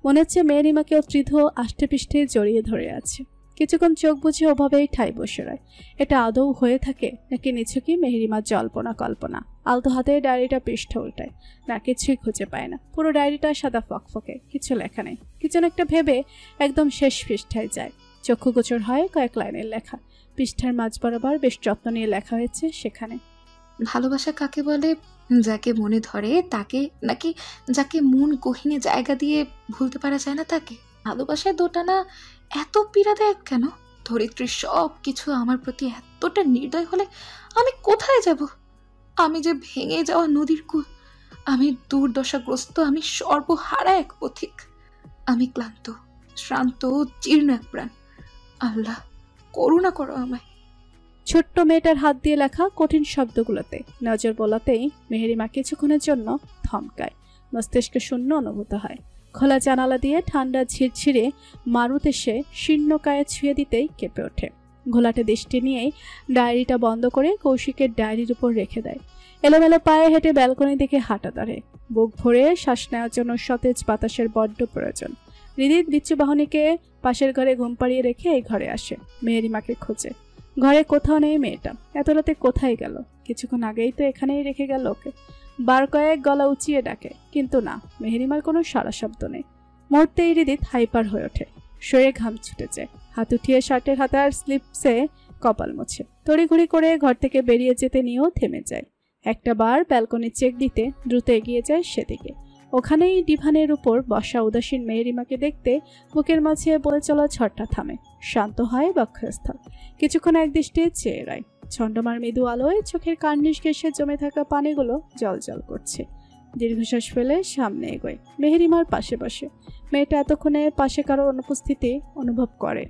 মনে হচ্ছে মেহেরিমাকেও ত্রিধু আষ্টে পৃষ্ঠে জড়িয়ে ধরে আছে। কিছুক্ষণ চোখ বুঝে ওভাবেই ঠাই বসে রয়। এটা আদৌ হয়ে থাকে নাকি নিছকই মেহেরিমার জল্পনা কল্পনা? আলতো হাতে ডায়েরিটা পৃষ্ঠা উল্টায়, না, কিছুই খুঁজে পায় না। পুরো ডায়েরিটা সাদা ফকফকে, কিছু লেখা নেই। কিছু একটা ভেবে একদম শেষ পৃষ্ঠায় যায়। চক্ষু গোচর হয় কয়েক লাইনের লেখা। পৃষ্ঠার মাঝ বরাবর বেশ যত্ন নিয়ে লেখা হয়েছে সেখানে, ভালোবাসা কাকে বলে? যাকে মনে ধরে তাকে, নাকি যাকে মন গহীনে জায়গা দিয়ে ভুলতে পারা যায় না তাকে? ভালোবাসায় দোটানা এত পীড়াদায়ক কেন? ধরিত্রীর সব কিছু আমার প্রতি এতটা নির্দয় হলে আমি কোথায় যাব? আমি যে ভেঙে যাওয়া নদীর কূল, আমি দুর্দশাগ্রস্ত, আমি সর্বহারা এক পথিক। আমি ক্লান্ত, শ্রান্ত, জীর্ণ এক প্রাণ। আল্লাহ, করুণা করো আমায়। ছোট্ট মেয়েটার হাত দিয়ে লেখা কঠিন শব্দগুলোতে নজর বোলাতেই মেহেরিমা কিছুক্ষণের জন্য থমকায়। মস্তিষ্কে শূন্য অনুভূত হয়। খোলা জানালা দিয়ে ঠান্ডা ঝিরঝিরে মারুত এসে শীর্ণকায়ে ছুঁয়ে দিতেই কেঁপে ওঠে। ঘোলাটে দৃষ্টি নিয়েই ডায়েরিটা বন্ধ করে কৌশিকের ডায়েরির উপর রেখে দেয়। এলোমেলো পায়ে হেঁটে ব্যালকনি দিকে হাঁটা ধরে। বুক ভরে শ্বাস নেওয়ার জন্য সতেজ বাতাসের বড্ড প্রয়োজন। হৃদিত বিচ্ছুবাহনীকে পাশের ঘরে ঘুম পাড়িয়ে রেখে এই ঘরে আসে। মেহেরিমাকে খোঁজে। ঘরে কোথাও নেই মেয়েটা। এত রাতে কোথায় গেল? কিছুক্ষণ আগেই তো এখানেই রেখে গেল ওকে। বার কয়েক গলা উঁচিয়ে ডাকে, কিন্তু না, মেহেরিমার কোনো সাড়া শব্দ নেই। মুহূর্তেই হৃদিত হাইপার হয়ে ওঠে। শরীরে ঘাম ছুটে যায়। হাত উঠিয়ে শার্টের হাতার স্লিপসে কপাল মোছে। তড়িঘড়ি করে ঘর থেকে বেরিয়ে যেতে নিয়েও থেমে যায়। একটা বার ব্যালকনি চেক দিতে দ্রুত এগিয়ে যায় সেদিকে। ওখানেই ডিভানের উপর বসা উদাসীন মেহেরিমাকে দেখতে বুকের মাঝে বয়ে চলা ঝড়টা থামে। শান্ত হয় বক্ষস্থল। কিছুক্ষণ একদৃষ্টে চেয়ে রয়। ছন্ডমার মৃদু আলোয় চোখের কার্নিশ ঘেঁষে জমে থাকা পানিগুলো জলজল করছে। দীর্ঘশ্বাস ফেলে সামনে এগোয়। মেহেরিমার পাশে বসে। মেয়েটা এতক্ষণে পাশে কারোর অনুপস্থিতি অনুভব করে।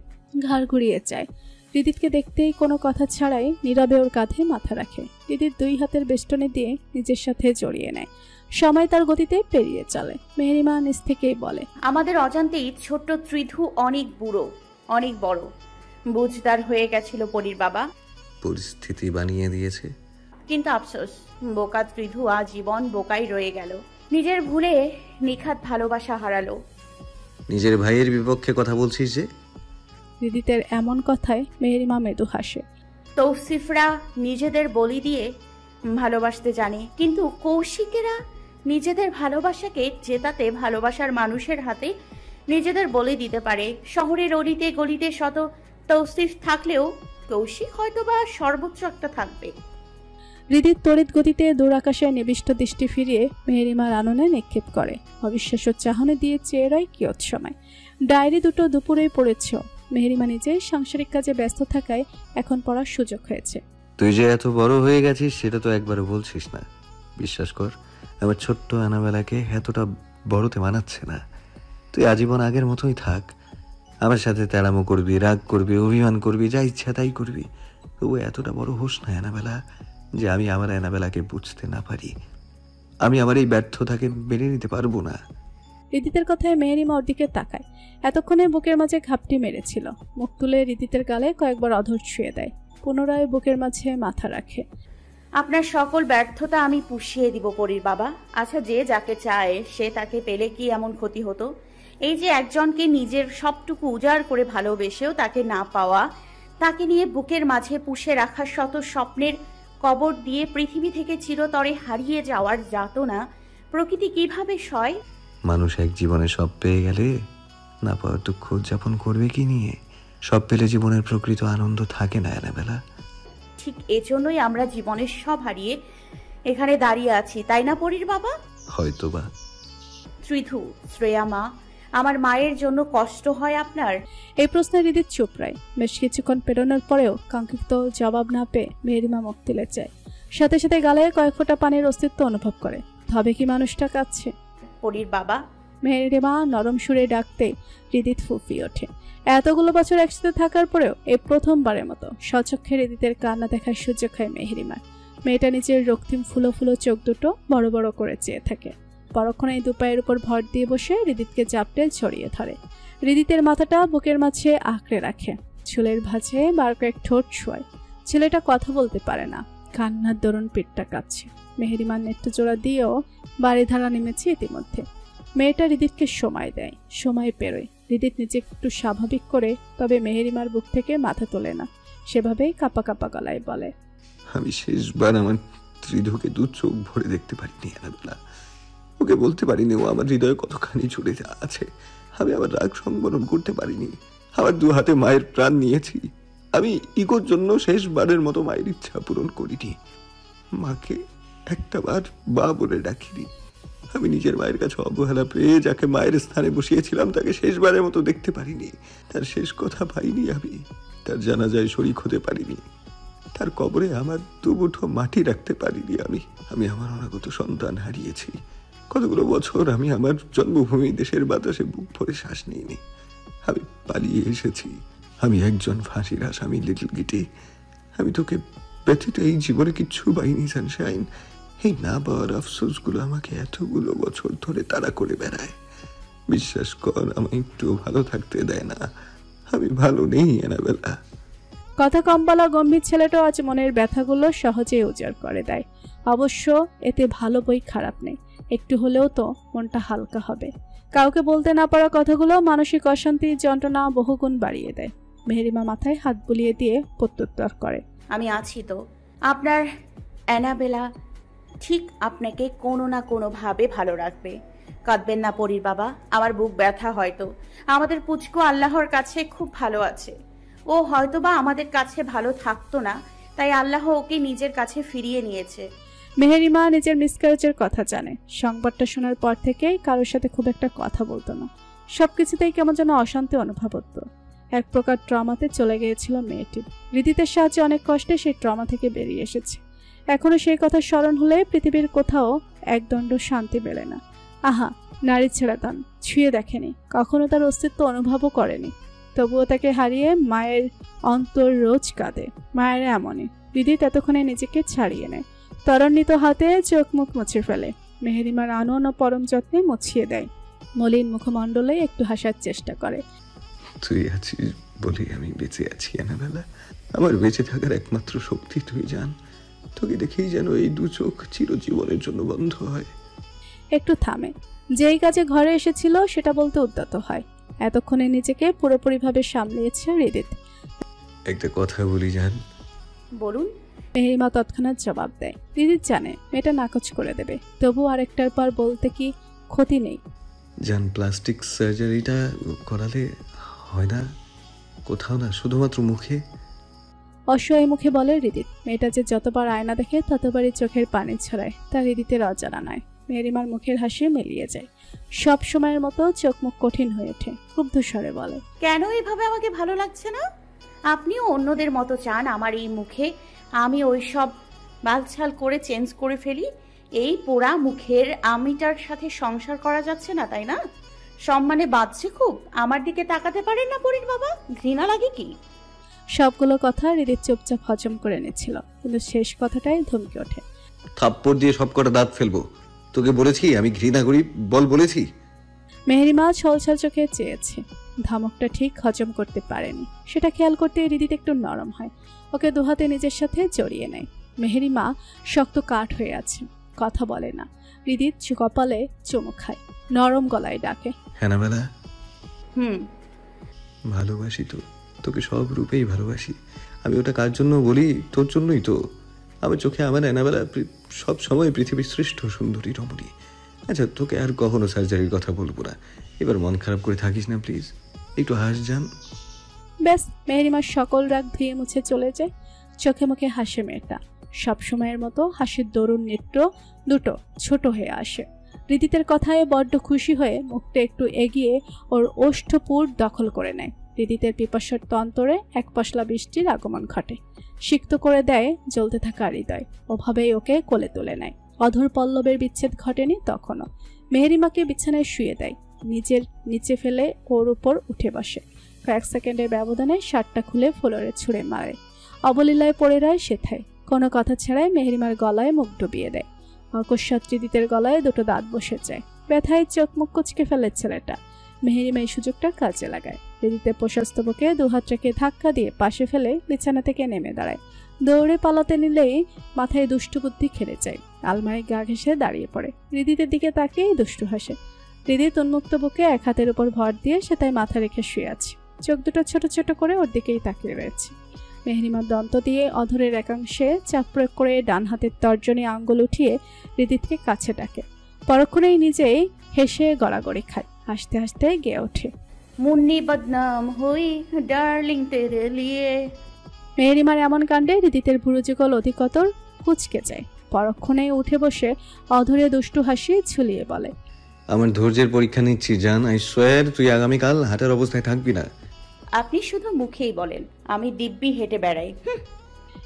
ঘাড় ঘুরিয়ে চায়। হৃদিতকে দেখতেই কোনো কথা ছাড়াই নীরবে ওর কাঁধে মাথা রাখে। হৃদিত দুই হাতের বেষ্টনী দিয়ে নিজের সাথে জড়িয়ে নেয়। সময় তার গতিতে পেরিয়ে চলে। মেহেরিমা নিজ থেকেই বলে, আমাদের অজান্তেই ছোট্ট ত্রিধু অনেক বুড়ো, অনেক বড়, বুঝদার হয়ে গেছিল পরীর বাবা। পরিস্থিতি বানিয়ে দিয়েছে। কিন্তু আফসোস, বোকা ত্রিধু আজীবন বোকাই রয়ে গেল। নিজের ভুলে নিখাত ভালোবাসা হারালো। নিজের ভাইয়ের বিপক্ষে কথা বলছিস যে? হৃদিতের এমন কথায় মেহেরিমা মৃদু হাসে। তৌসিফরা নিজেদের বলি দিয়ে ভালোবাসতে জানে, কিন্তু কৌশিকেরা নিজেদের ভালোবাসাকে জেতাতে ভালোবাসার মানুষের হাতে নিজেদের বলি দিতে পারে। শহরের অলিতে গলিতে শত তৌসিফ থাকলেও কৌশিক হয়তো বা সর্বোচ্চ একটা থাকবে। হৃদিত তড়িৎ গতিতে দূর আকাশে নিবিষ্ট দৃষ্টি ফিরিয়ে মেহেরিমার আননে নিক্ষেপ করে। অবিশ্বাস্য চাহনি দিয়ে চেয়ে রয় কিয়ৎ সময়। ডায়েরি দুটো দুপুরেই পড়েছ। মেহেরিমা নিজে সাংসারিক কাজে ব্যস্ত থাকায় এখন পড়ার সুযোগ হয়েছে। তুই যে এত বড় হয়ে গেছিস সেটা তো একবারও বলছিস না। বিশ্বাস কর, আমার ছোট্ট আনাবেলাকে এতটা বড়তে মানাচ্ছে না। তুই আজীবন আগের মতোই থাক। আমার সাথে তেড়ামো করবি, রাগ করবি, অভিমান করবি, যা ইচ্ছা তাই করবি। তবু এতটা বড় হোস না অ্যানাবেলা, যে আমি আমার অ্যানাবেলাকে বুঝতে না পারি। আমি আমার এই ব্যর্থতাকে মেনে নিতে পারবো না। হৃদিতের কথায় মেহেরিমা ওর দিকে তাকায়। এতক্ষণে বুকের মাঝে ঘাপটি মেরেছিল। মুখ তুলে হৃদিতের গালে কয়েকবার অধর ছুঁয়ে দেয়। পুনরায় বুকের মাঝে মাথা রাখে। আপনার সকল ব্যর্থতা আমি পুষিয়ে দিব পরীর বাবা। আচ্ছা, যে যাকে চায় সে তাকে পেলে কি এমন ক্ষতি হতো? এই যে একজনকে নিজের সবটুকু উজাড় করে ভালোবেসেও তাকে না পাওয়া, তাকে নিয়ে বুকের মাঝে পুষে রাখার শত স্বপ্নের কবর দিয়ে পৃথিবী থেকে চিরতরে হারিয়ে যাওয়ার যাতনা প্রকৃতি কিভাবে সয়? মানুষ এক জীবনে সব পেয়ে গেলে না পাওয়ার দুঃখ উদযাপন করবে কি নিয়ে? সব পেলে জীবনের প্রকৃত আনন্দ থাকে না অ্যানাবেলা। ঠিক এজন্যই আমরা জীবনের সব হারিয়ে এখানে দাঁড়িয়ে আছি, তাই না পরীর বাবা? হয়তোবা। ত্রিধু, শ্রেয়া মা, আমার মায়ের জন্য কষ্ট হয় আপনার? এই প্রশ্নে হৃদিত চুপ রায়। বেশ কিছুক্ষণ পেরোনোর পরেও কাঙ্ক্ষিত জবাব না পেয়ে মেহেরিমা মুখ তুলে যায়। সাথে সাথে গালে কয়েক ফোঁটা পানির অস্তিত্ব অনুভব করে। তবে কি মানুষটা কাঁদছে? পরীর বাবা। মেহেরিমা নরম সুরে ডাকতে হৃদিত ফুঁপিয়ে ওঠে। এতগুলো বছর একসাথে থাকার পরেও এই প্রথমবারের মতো স্বচক্ষে হৃদিতের কান্না দেখার সুযোগ হয় মেহেরিমার। মেয়েটা নিজের রক্তিম ফুলো ফুলো চোখ দুটো বড় বড় করে চেয়ে থাকে। পরক্ষণে এই দুপায়ের উপর ভর দিয়ে বসে হৃদিতকে জাপটে ছড়িয়ে ধরে। হৃদিতের মাথাটা বুকের মাঝে আঁকড়ে রাখে, চুলের ভাঁজে বার কয়েক ঠোঁট ছোঁয়। ছেলেটা কথা বলতে পারে না, কান্নার দরুন পেটটা কাঁপছে। মেহেরিমার নেত্র জোড়া দিয়েও বাড়িধারা নেমেছে ইতিমধ্যে। মেয়েটা হৃদিতকে সময় দেয়, সময় পেরোয়। হৃদিত নিজে একটু স্বাভাবিক করে, তবে মেহেরিমার বুক থেকে মাথা তোলে না। সেভাবেই কাঁপা কাঁপা গলায় বলে, আমি শেষবার আমার ত্রিধকে দু চোখ ভরে দেখতে পারিনি অ্যানাবেলা। ওকে বলতে পারিনি ও আমার হৃদয়ে কতখানি জুড়ে আছে। আমি আমার রাগ সংবরণ করতে পারিনি। আমার দু হাতে মায়ের প্রাণ নিয়েছি। আমি ইগোর জন্য শেষবারের মতো মায়ের ইচ্ছা পূরণ করিনি। মাকে একটাবার বা বলে ডাকিনি। আমি নিজের মায়ের কাছে অবহেলা পেয়ে যাকে মায়ের স্থানে বসিয়েছিলাম তাকে শেষবারের মতো দেখতে পারিনি। তার শেষ কথা পাইনি আমি। তার জানাজায় শরীক হতে পারিনি। তার কবরে আমার দু মুঠো মাটি রাখতে পারিনি আমি। আমি আমার অনাগত সন্তান হারিয়েছি। কতগুলো বছর আমি আমার জন্মভূমি দেশের বাতাসে বুক ভরে শ্বাস নিইনি। আমি পালিয়ে এসেছি। আমি একজন ফাঁসির আসামি, লিটল গিটি। আমি তোকে ব্যতীত এই জীবনে কিচ্ছু পাইনি সানশাইন। এই না পাওয়ার আফসোসগুলো আমাকে এতগুলো বছর ধরে তাড়া করে বেড়ায়। বিশ্বাস কর, আমায় একটু ভালো থাকতে দেয় না। আমি ভালো নেই অ্যানাবেলা। কথা কম বলা গম্ভীর ছেলেটাও আজ মনের ব্যথাগুলো সহজেই উজাড় করে দেয়। অবশ্য এতে ভালো বই খারাপ নেই, একটু হলেও তো মনটা হালকা হবে। কাউকে বলতে না পারা কথাগুলো মানসিক অশান্তির যন্ত্রণা বহুগুণ বাড়িয়ে দেয়। মেহেরিমা মাথায় হাত বুলিয়ে দিয়ে প্রত্যুত্তর করে, আমি আছি তো। আপনার অ্যানাবেলা ঠিক আপনাকে কোনো না কোনোভাবে ভালো রাখবে। কাঁদবেন না পরীর বাবা, আমার বুক ব্যথা। হয়তো আমাদের পুচকু আল্লাহর কাছে খুব ভালো আছে। ও হয়তোবা আমাদের কাছে ভালো থাকতো না, তাই আল্লাহ ওকে নিজের কাছে ফিরিয়ে নিয়েছে। মেহেরিমা নিজের মিসক্যারেজের কথা জানে। সংবাদটা শোনার পর থেকেই কারোর সাথে খুব একটা কথা বলতো না। সবকিছুতেই কেমন যেন অশান্তি অনুভব হতো। এক প্রকার ট্রমাতে চলে গিয়েছিল মেয়েটি। হৃদিতের সাহায্যে অনেক কষ্টে সেই ট্রমা থেকে বেরিয়ে এসেছে। এখনো সেই কথা স্মরণ হলে পৃথিবীর কোথাও একদণ্ড শান্তি মেলে না। আহা, নারী ছেড়া দান ছুঁয়ে দেখেনি, কখনো তার অস্তিত্ব অনুভবও করেনি। তবুও তাকে হারিয়ে মায়ের অন্তর রোজ কাঁদে। মায়ের এমনই। হৃদিত এতক্ষণে নিজেকে ছাড়িয়ে নেয়, ত্বরান্বিত হাতে চোখ মুখ মুছে ফেলে। মেহেরিমার আনন ও পরম যত্নে মুছিয়ে দেয়। মলিন মুখমণ্ডলে একটু হাসার চেষ্টা করে। তুই আছিস বলে আমি বেঁচে আছি অ্যানাবেলা। আমার বেঁচে থাকার একমাত্র শক্তি তুই জান। তোকে দেখেই যেন এই দু চোখ চিরজীবনের জন্য বন্ধ হয়। একটু থামে। যেই কাজে ঘরে এসেছিল সেটা বলতে উদ্যত হয়। এতক্ষণে নিজেকে পুরোপুরিভাবে সামলিয়েছে হৃদিত। একটা কথা বলি জান। বলুন। মেহেরিমা তৎক্ষণাৎ জবাব দেয়। হৃদিত জানে মেয়েটা নাকচ করে দেবে, তবু আরেকটার পর বলতে কি ক্ষতি নেই। জান, প্লাস্টিক সার্জারিটা করালে হয় না কোথাও, না শুধুমাত্র মুখে। অসহায় মুখে বলে হৃদিত। মেয়েটা যে যতবার আয়না দেখে ততবারই চোখের পানি ছড়ায়, তা হৃদিতের অজানা নয়। মেহেরিমার মুখের হাসি মিলিয়ে যায়। সব সময়ের মতো চোখ মুখ কঠিন হয়ে ওঠে। ক্ষুব্ধ স্বরে বলে, কেন এভাবে আমাকে ভালো লাগছে না? আপনিও অন্যদের মতো চান আমার এই মুখে আমি ওই সব বালছাল করে চেঞ্জ করে ফেলি? এই পোড়া মুখের আমিটার সাথে সংসার করা যাচ্ছে না, তাই না? সম্মানে বাঁচছে খুব। আমার দিকে তাকাতে পারেন না পরীর বাবা? ঘৃণা লাগে কি? সবগুলো কথা হৃদিত চুপচাপ হজম করে নিচ্ছিল, কিন্তু শেষ কথাটাই ধমকে ওঠে। থাপ্পড় দিয়ে সব কটা দাঁত ফেলবো। তোকে বলেছি আমি ঘৃণা করি, বল বলেছি? মেহেরিমা ছলছল চোখে চেয়েছে। ধমকটা ঠিক হজম করতে পারেনি। সেটা খেয়াল করতে হৃদিত একটু নরম হয়। ওকে দুহাতে নিজের সাথে জড়িয়ে নেয়। মেহেরিমা শক্ত কাঠ হয়ে আছে, কথা বলে না। হৃদিত কপালে চুমু খায়, নরম গলায় ডাকে, অ্যানাবেলা। ভালোবাসি তো, তোকে সব রূপেই ভালোবাসি। আমি ওটা কার জন্য বলি? তোর জন্যই তো। আমার চোখে আমার অ্যানাবেলা সব সময় পৃথিবীর শ্রেষ্ঠ সুন্দরী রমণী। আচ্ছা, তোকে আর কখনো সার্জারির কথা বলবো না। এবার মন খারাপ করে থাকিস না প্লিজ, একটু হাস যান। ব্যাস, মেহেরিমার সকল রাগ ধুয়ে মুছে চলে যায়। চোখে মুখে হাসে মেয়েটা। সবসময়ের মতো হাসির দরুন নেত্র দুটো ছোট হয়ে আসে। রিদিতের কথায় বড্ড খুশি হয়ে মুখটা একটু এগিয়ে ওর ওষ্ঠপুর দখল করে নেয়। রিদিতের পিপাসার তন্তরে এক পশলা বৃষ্টির আগমন ঘটে, সিক্ত করে দেয় জ্বলতে থাকা হৃদয়। ওভাবেই ওকে কোলে তুলে নেয়। অধর পল্লবের বিচ্ছেদ ঘটেনি তখনও। মেহেরিমাকে বিছানায় শুয়ে দেয়, নিজের নিচে ফেলে ওর উপর উঠে বসে। কয়েক সেকেন্ডের ব্যবধানে শার্টটা খুলে ফ্লোরে ছুঁড়ে মারে। অবলীলায় পড়ে রয় সেথায়। কোনো কথা ছাড়াই মেহেরিমার গলায় মুখ ডুবিয়ে দেয়। অকস্মাৎ রিদিতের গলায় দুটো দাঁত বসে যায়। ব্যথায় চোখ মুখ কুচকে ফেলে ছেলেটা। মেহেরিমা এই সুযোগটা কাজে লাগায়। রিদিতের প্রশস্ত বুকে দুহাতটাকে ধাক্কা দিয়ে পাশে ফেলে বিছানা থেকে নেমে দাঁড়ায়। দৌড়ে পালাতে নিলেই মাথায় দুষ্টু বুদ্ধি খেলে যায়। আলমারি গা ঘেঁষে দাঁড়িয়ে পড়ে। রিদিতের দিকে তাকিয়েই দুষ্টু হাসে। রিদিত উন্মুক্ত বুকে এক হাতের উপর ভর দিয়ে সে তাই মাথা রেখে শুয়ে আছে। চোখ দুটো ছোট ছোট করে ওর দিকেই তাকিয়ে রয়েছে। মেহেরিমার দন্ত দিয়ে অধরের একাংশে চাপ প্রয়োগ করে ডান হাতের তর্জনী আঙ্গুল উঠিয়ে রিদিতকে কাছে ডাকে। পরক্ষণেই নিজেই হেসে গড়াগড়ি খায়। হাসতে হাসতে গেয়ে ওঠে, মুন্নি বদনাম হই ডার্লিং তেরে লিয়ে। মেহেরিমার এমন কাণ্ডে রিদিতের ভুরুযুগল অধিকতর কুচকে যায়। পরক্ষণেই উঠে বসে অধরে দুষ্টু হাসি ঝুলিয়ে বলে, আমার ধৈর্যের পরীক্ষা নিচ্ছি জান। আই সোয়ার তুই আগামীকাল হাঁটার অবস্থায় থাকবি না। আপনি শুধু মুখেই বলেন, আমি দিব্যি হেঁটে বেড়াই।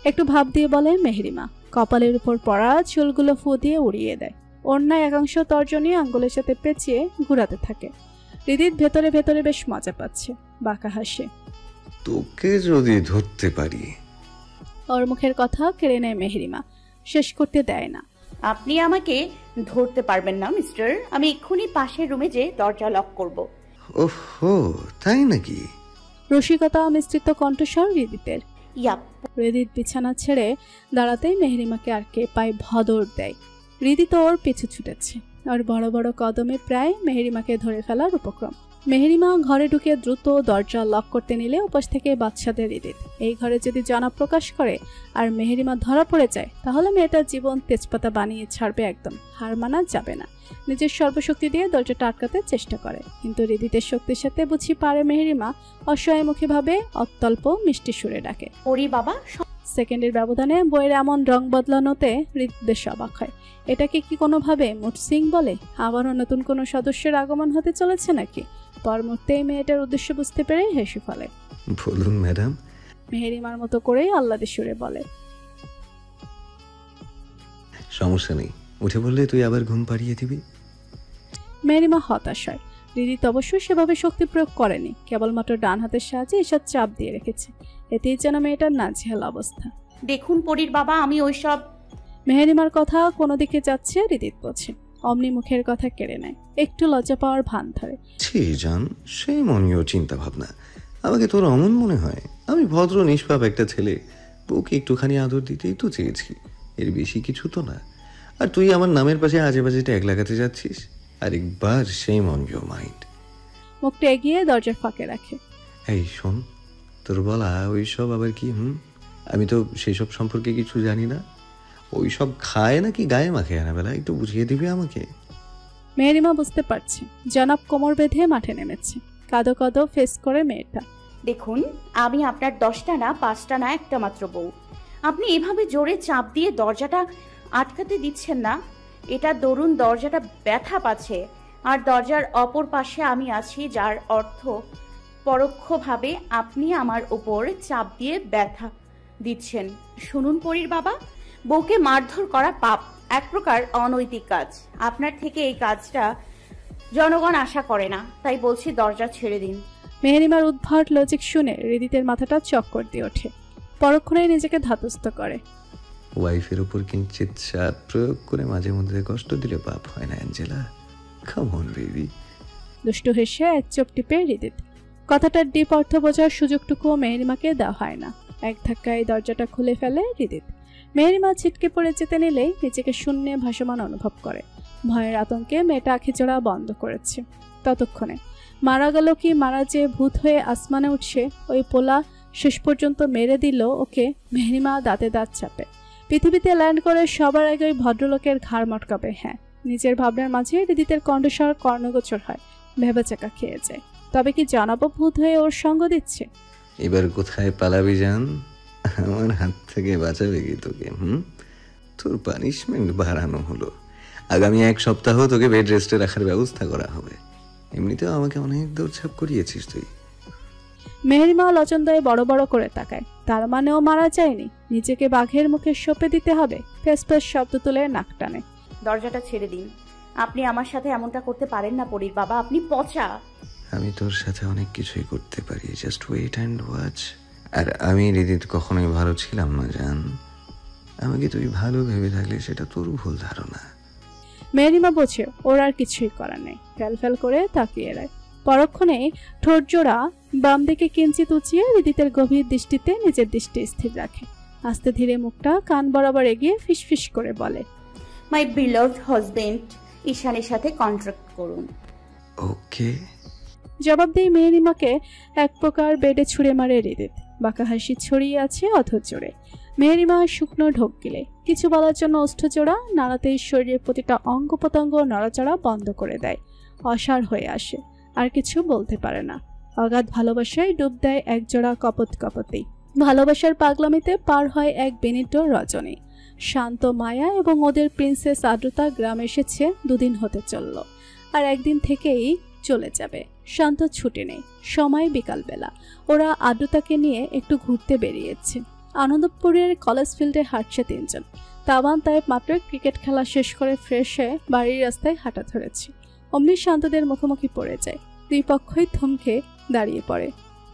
একটু ভাব দিয়ে বলে মেহেরিমা। কপালের উপর পড়া চুলগুলো ফু দিয়ে উড়িয়ে দেয়। অন্যায় একাংশ তর্জনী আঙ্গুলের সাথে পেঁচিয়ে ঘুরাতে থাকে। রিদিত ভেতরে ভেতরে বেশ মজা পাচ্ছে, বাঁকা হাসে। তোকে যদি ধরতে পারি। ওর মুখের কথা কেড়ে নেয় মেহেরিমা, শেষ করতে দেয় না। আপনি আমাকে ধরতে পারবেন না মিস্টার। আমি এক্ষুনি পাশের রুমে যে দরজা লক করব। ওহো, তাই নাকি? রসিকতা মিশ্রিত কণ্ঠস্বর রিদিতের। ইয়াপ। রিদিত বিছানা ছেড়ে দাঁড়াতেই মেহেরিমাকে আর কে পায়ে ভদর দেয়। রিদিত ওর পিছু ছুটেছে। ওর বড় বড় কদমে প্রায় মেহেরিমাকে ধরে ফেলার উপক্রম। মেহেরিমা ঘরে ঢুকে দ্রুত দরজা লক করতে নিলে উপাস থেকে বাদশাদের রিদিত। এই ঘরে যদি জনপ্রকাশ প্রকাশ করে আর মেহেরিমা ধরা পড়ে যায় তাহলে মেয়েটার জীবন তেজপাতা বানিয়ে ছাড়বে একদম। হার মানা যাবে না। নিজের সর্বশক্তি দিয়ে দরজাটা আটকাতে চেষ্টা করে, কিন্তু রিদিতের শক্তির সাথে বুঝি পারে মেহেরিমা। অসহায়মুখীভাবে অত্যল্প মিষ্টি সুরে ডাকে, ওরে বাবা। সেকেন্ডের ব্যবধানে বইয়ের এমন রং বদলানোতে হৃদয় বেশ অবাক হয়। এটাকে কি কোনোভাবে মুড সিং বলে? আবারও নতুন কোনো সদস্যের আগমন হতে চলেছে নাকি? পর মুহূর্তেই মেয়েটার উদ্দেশ্য বুঝতে পেরে হেসে ফেলে। বলুন ম্যাডাম। মেহেরিমার মতো করেই আহ্লাদে সুরে বলে, সমস্যা নেই, উঠে বললে তুই আবার ঘুম পাড়িয়ে দিবি। মেহেরিমা হতাশ হয়। রিদিত অবশ্য সেভাবে শক্তি প্রয়োগ করেনি, কেবলমাত্র ডান হাতের সাহায্যে এসব চাপ দিয়ে রেখেছে। এতেই যেন মেয়েটার নাজেহাল অবস্থা। দেখুন পরীর বাবা, আমি ওইসব। মেহেরিমার কথা কোনো দিকে যাচ্ছে রিদিত বোঝে। অমনি মুখের কথা কেড়ে নেয়, একটু লজ্জা পাওয়ার ভান ধরে। ছি জান, সে মনীয় চিন্তা ভাবনা। আমাকে তোর অমন মনে হয়? আমি ভদ্র নিষ্পাপ একটা ছেলে, বউকে একটুখানি আদর দিতেই তো চেয়েছি, এর বেশি কিছু তো না। আর তুই আমার নামের পাশে আজে বাজে ট্যাগ লাগাতে যাচ্ছিস। আরেকবার সেই মনীয় মাইন্ড। মুখটা এগিয়ে দরজার ফাঁকে রাখে। এই শোন, তোর বলা ওইসব আবার কি? আমি তো সেই সব সম্পর্কে কিছু জানি না। ওইসব খায় নাকি গায়ে মাখে আনাবেলা, একটু বুঝিয়ে দিবি আমাকে? মেহেরিমা বুঝতে পারছে জনাব কোমর বেঁধে মাঠে নেমেছে। কাঁদো কাঁদো ফেস করে মেয়েটা। দেখুন, আমি আপনার 10টা না 5টা না একটা মাত্র বউ। আপনি এভাবে জোরে চাপ দিয়ে দরজাটা আটকাতে দিচ্ছেন না। এটা দরুন দরজাটা ব্যথা পাচ্ছে, আর দরজার অপর পাশে আমি আছি, যার অর্থ পরোক্ষভাবে আপনি আমার উপর চাপ দিয়ে ব্যথা দিচ্ছেন। শুনুন পরীর বাবা, বউকে মারধর করা পাপ, এক প্রকার অনৈতিক কাজ। আপনার থেকে এই কাজটা জনগণ আশা করে না, তাই বলছি দরজা ছেড়ে দিন। মেহেরিমার উদ্ভট লজিক শুনে হৃদিতের মাথাটা চক্কর দিয়ে ওঠে। পরক্ষণেই নিজেকে ধাতস্থ করে। ওয়াইফের উপর কিঞ্চিত চাপ প্রয়োগ করে মাঝে মধ্যে কষ্ট দিলে পাপ হয় না অ্যাঞ্জেলা। Come on baby. দুষ্টু হেসে এক চোখ টিপে হৃদিত। কথাটার ডিপ অর্থ বোঝার সুযোগটুকুও মেহেরিমাকে দেওয়া হয় না। এক ধাক্কায় দরজাটা খুলে ফেলে হৃদিত। মেহেরিমা ছিটকে পড়ে যেতে নিলেই নিজেকে শূন্যে ভাসমান অনুভব করে। ভয়ের আতঙ্কে মেয়েটা আখিজোড়া বন্ধ করেছে। ততক্ষণে মারা গেল কি মারা যে ভূত হয়ে আসমানে উঠছে ওই পোলা শেষ পর্যন্ত মেরে দিল ওকে। মেহেরিমা দাঁতে দাঁত চাপে। পৃথিবীতে ল্যান্ড করে সবার আগে ওই ভদ্রলোকের ঘাড় মটকাবে। হ্যাঁ, নিজের ভাবনার মাঝে হৃদিতের কণ্ঠস্বর কর্ণগোচর হয়। ভেবেচাকা খেয়ে যায়। তবে কি জানাবো ভূত হয়ে ওর সঙ্গ দিচ্ছে? এবার কোথায় পালাবি জান? আমার হাত থেকে বাঁচাবে কি তোকে? তোর পানিশমেন্ট বাড়ানো হলো। আগামী 1 সপ্তাহ তোকে বেড রেস্টে রাখার ব্যবস্থা করা হবে। এমনিতেও আমাকে অনেক দৌড়ঝাঁপ করিয়েছিস তুই। মেহেরিমা লচন্দয়ে বড় বড় করে তাকায়। তার মানে ও মারা যায়নি, নিজেকে বাঘের মুখে সঁপে দিতে হবে। ফেস ফেস শব্দ তুলে নাক টানে। দরজাটা ছেড়ে দিন, আপনি আমার সাথে এমনটা করতে পারেন না পরীর বাবা, আপনি পচা। আমি তোর সাথে অনেক কিছুই করতে পারি, জাস্ট ওয়েট অ্যান্ড ওয়াচ। আর আমি রিদিত কখনোই ভালো ছিলাম না জান। আমাকে তুই ভালো ভেবে থাকলে সেটা তোর ভুল ধারণা। মেহেরিমা বোঝে ওর আর কিছুই করার নেই, ফ্যাল করে তাকিয়ে রায়। পরক্ষণে ঠোঁট জোড়া বাম দিকে কিঞ্চিত উঁচিয়ে রিদিতের গভীর দৃষ্টিতে নিজের দৃষ্টি স্থির রাখে। আস্তে ধীরে মুখটা কান বরাবর এগিয়ে ফিসফিস করে বলে, মাই বিলভড হাজবেন্ড, ঈশানের সাথে কন্ট্রাক্ট করুন। ওকে। জবাব দিয়ে মেহেরিমাকে এক প্রকার বেডে ছুঁড়ে মারে রিদিত। বাঁকা হাসি ছড়িয়ে আছে অধর জোরে। মেহেরিমা শুকনো ঢোক গিলে কিছু বলার জন্য ওষ্ঠজোড়া নাড়াতেই শরীরের প্রতিটা অঙ্গ প্রত্যঙ্গ নড়াচড়া বন্ধ করে দেয়। অসাড় হয়ে আসে, আর কিছু বলতে পারে না। অগাধ ভালোবাসায় ডুব দেয় একজোড়া কপতেই। ভালোবাসার পাগলামিতে পার হয় এক বেনিটো রজনী। শান্ত মায়া এবং ওদের প্রিন্সেস আদ্রতা গ্রাম এসেছে 2 দিন হতে চলল, আর একদিন থেকেই চলে যাবে। শান্ত ছুটি নেই, সময় বিকালবেলা। ওরা আদ্রতাকে নিয়ে একটু ঘুরতে বেরিয়েছে। আনন্দপুরের কলেজ ফিল্ডে হাঁটছে 3 জন। তাবান তাইব মাত্র ক্রিকেট খেলা শেষ করে ফ্রেশ হয়ে বাড়ির রাস্তায় হাঁটা ধরেছে। অমনি শান্তদের মুখোমুখি পড়ে যায়। 2 পক্ষই থমকে দাঁড়িয়ে পড়ে।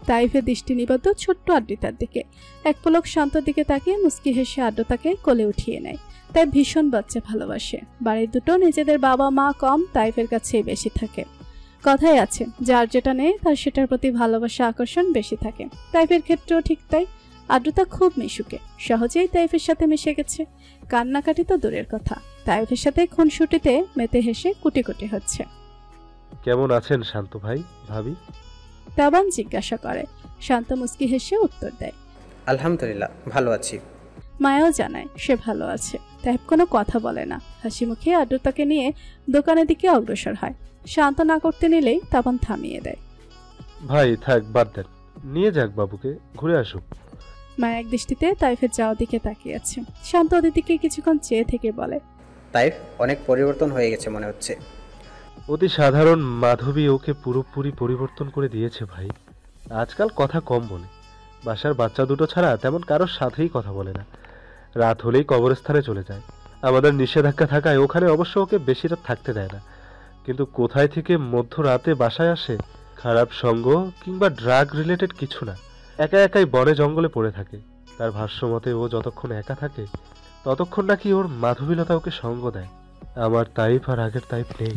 তাইফের দৃষ্টি নিবদ্ধ ছোট্ট আদ্রিতার দিকে। এক পলক শান্তর দিকে তাকিয়ে মুস্কি হেসে আদ্রতাকে কোলে উঠিয়ে নেয়। তাই ভীষণ বাচ্চা ভালোবাসে। বাড়ির দুটো নিজেদের বাবা মা কম, তাইফের কাছেই বেশি থাকে। কথাই আছে, যার যেটা নেই তার সেটার প্রতি ভালোবাসা আকর্ষণ বেশি থাকে। তাইফের ক্ষেত্রেও ঠিক তাই। আদ্রতা খুব মিশুকে, সহজেই তাইফের সাথে মিশে গেছে। কান্নাকাটি তো দূরের কথা, তাইফের সাথে খুনসুটিতে মেতে হেসে কুটি কুটি হচ্ছে। কেমন আছেন শান্ত ভাই, ভাবি? তাবান জিজ্ঞাসা করে। শান্ত মুস্কি হেসে উত্তর দেয়, আলহামদুলিল্লাহ ভালো আছি। মায়াও জানায় সে ভালো আছে। তাইফ কোনো কথা বলে না, হাসি মুখে আদ্রতাকে নিয়ে দোকানের দিকে অগ্রসর হয়। শান্ত না করতে নিলেই তাবান থামিয়ে দেয়। ভাই থাক, বাদ দেন, নিয়ে যাক বাবুকে, ঘুরে আসুক। মায়া এক দৃষ্টিতে তাইফের যাওয়ার দিকে তাকিয়ে আছে। শান্ত ওদের দিকে কিছুক্ষণ চেয়ে থেকে বলে, তাইফ অনেক পরিবর্তন হয়ে গেছে মনে হচ্ছে। অতি সাধারণ মাধবী ওকে পুরোপুরি পরিবর্তন করে দিয়েছে ভাই। আজকাল কথা কম বলে, বাসার বাচ্চা দুটো ছাড়া তেমন কারোর সাথেই কথা বলে না। রাত হলেই কবরস্থানে চলে যায়। আমাদের নিষেধাজ্ঞা থাকায় ওখানে অবশ্য ওকে বেশি রাত থাকতে দেয় না। কিন্তু কোথায় থেকে মধ্যরাতে বাসায় আসে, খারাপ সঙ্গ কিংবা ড্রাগ রিলেটেড কিছু না, একা একাই বনে জঙ্গলে পড়ে থাকে। তার ভাষ্যমতে ও যতক্ষণ একা থাকে ততক্ষণ নাকি ওর মাধবীলতা ওকে সঙ্গ দেয়। আমার তাইফ আর আগের তাইফ নেই।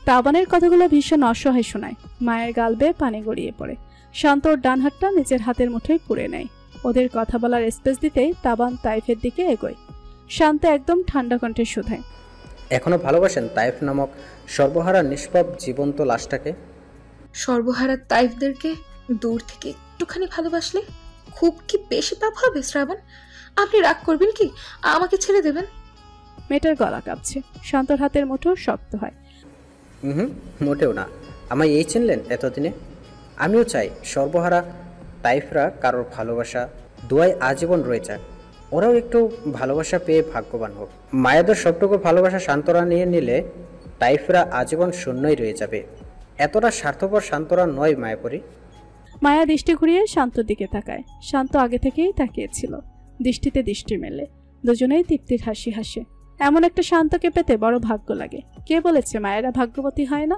তাবানের কথাগুলো ভীষণ অসহায় শোনায়। মায়ের গাল বেয়ে পানি গড়িয়ে পড়ে। শান্ত ওর ডান হাতটা নিজের হাতের মুঠোয় পুড়ে নেয়। ওদের কথা বলার স্পেস দিতেই তাবান তাইফের দিকে এগোয়। শান্ত একদম ঠান্ডা কণ্ঠে শুধায়, এখনো ভালোবাসেন তাইফ নামক সর্বহারা নিষ্পাপ জীবন্ত লাশটাকে? সর্বহারা তাইফদেরকে দূর থেকে একটুখানি ভালোবাসলে খুব কি বেশি পাপ হবে শ্রাবণ? আপনি রাগ করবেন কি? আমাকে ছেড়ে দেবেন? মেয়েটার গলা কাঁপছে। শান্তর হাতের মুঠো শক্ত হয়। মোটেও না। আমায় এই চিনলেন এতদিনে? আমিও চাই সর্বহারা তাইফরা কারোর ভালোবাসা দোয়ায় আজীবন রয়ে যাক। ওরাও একটু ভালোবাসা পেয়ে ভাগ্যবান হোক। মায়াদের সবটুকু ভালোবাসা শান্তরা নিয়ে নিলে তাইফরা আজীবন শূন্যই রয়ে যাবে। এতটা স্বার্থপর শান্তরা নয় মায়াপরি। মায়া দৃষ্টি ঘুরিয়ে শান্তর দিকে তাকায়। শান্ত আগে থেকেই তাকিয়েছিল। দৃষ্টিতে দৃষ্টি মেলে, দুজনেই তৃপ্তির হাসি হাসে। এমন একটা শান্তকে পেতে বড় ভাগ্য লাগে। কে বলেছে মায়েরা ভাগ্যবতী হয় না?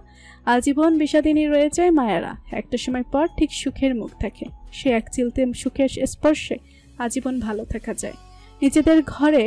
আজীবন বিষাদিনী রয়ে যায় মায়েরা। একটা সময় পর ঠিক সুখের মুখ থাকে। সে এক চিলতে সুখের স্পর্শে আজীবন ভালো থাকা যায়। নিজেদের ঘরে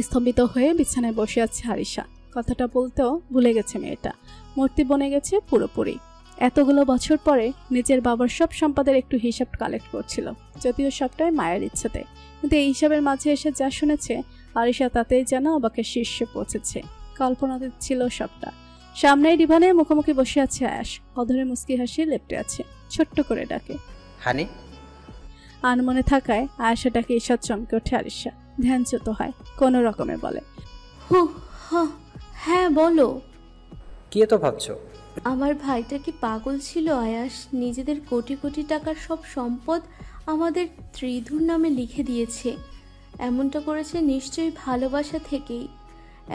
স্তম্ভিত হয়ে বিছানায় বসে আছে আরিশা। কথাটা বলতেও ভুলে গেছে মেয়েটা। মূর্তি বনে গেছে পুরোপুরি। এতগুলো বছর পরে নিজের বাবার সব সম্পদের একটু হিসাব কালেক্ট করছিল, যদিও সবটাই মায়ের ইচ্ছাতে। কিন্তু এই হিসাবের মাঝে এসে যা শুনেছে আরিশা তাতেই যেন অবাকের শীর্ষে পৌঁছেছে। কল্পনাতে ছিল সবটা। সামনেই ডিভানে মুখোমুখি বসে আছে আয়াস। অধরে মুস্কি হাসি লেপটে আছে। ছোট্ট করে ডাকে, হানি। আনমনে থাকায় আয়াসা ডাকে ঈষৎ চমকে ওঠে আরিশা। ধ্যানচ্যুত হয়। কোনো রকমে বলে, হ্যাঁ বলো। কি এত ভাবছো? আমার ভাইটা কি পাগল ছিল আয়াস? নিজেদের কোটি কোটি টাকার সব সম্পদ আমাদের ত্রিধুর নামে লিখে দিয়েছে। এমনটা করেছে নিশ্চয়ই ভালোবাসা থেকেই।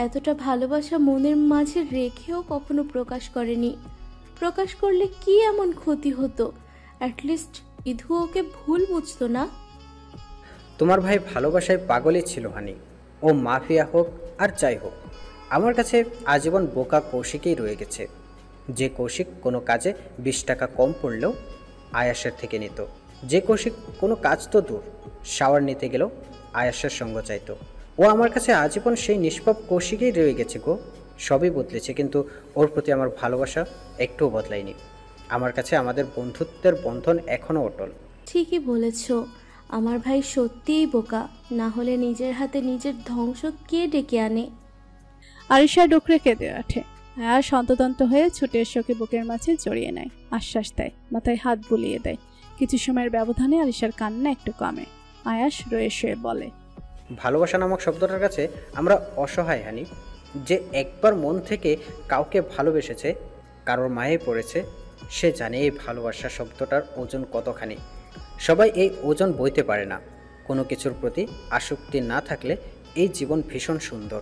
এতটা ভালোবাসা মনের মাঝে রেখেও কখনো প্রকাশ করেনি। প্রকাশ করলে কি এমন ক্ষতি হতো? অ্যাটলিস্ট ইধু ওকে ভুল বুঝতো না। তোমার ভাই ভালোবাসায় পাগলই ছিল হানি। ও মাফিয়া হোক আর যাই হোক, আমার কাছে আজীবন বোকা কৌশিকই রয়ে গেছে। যে কৌশিক কোনো কাজে 20 টাকা কম পড়লেও আয়াসের থেকে নিত। যে কৌশিক কোনো কাজ তো দূর, শাওয়ার নিতে গেলেও আয়াসের সঙ্গ চাইতো। ও আমার কাছে আজীবন সেই নিষ্পাপ কৌশিকই রয়ে গেছে গো। সবই বদলেছে, কিন্তু ওর প্রতি আমার ভালোবাসা একটুও বদলায়নি। আমার কাছে আমাদের বন্ধুত্বের বন্ধন এখনও অটল। ঠিকই বলেছ, আমার ভাই সত্যিই বোকা, না হলে নিজের হাতে নিজের ধ্বংস কে ডেকে আনে? আরিশা ডুকরে কেঁদে ওঠে। আয়াস হন্তদন্ত হয়ে ছুটে এসে ওকে বুকের মাঝে জড়িয়ে নেয়, আশ্বাস দেয়, মাথায় হাত বুলিয়ে দেয়। কিছু সময়ের ব্যবধানে আরিশার কান্না একটু কমে। আয়াস রয়ে শুয়ে বলে, ভালোবাসা নামক শব্দটার কাছে আমরা অসহায় হানি। যে একবার মন থেকে কাউকে ভালোবেসেছে, কারোর মায়ে পড়েছে, সে জানে এই ভালোবাসা শব্দটার ওজন কতখানি। সবাই এই ওজন বইতে পারে না। কোনো কিছুর প্রতি আসক্তি না থাকলে এই জীবন ভীষণ সুন্দর।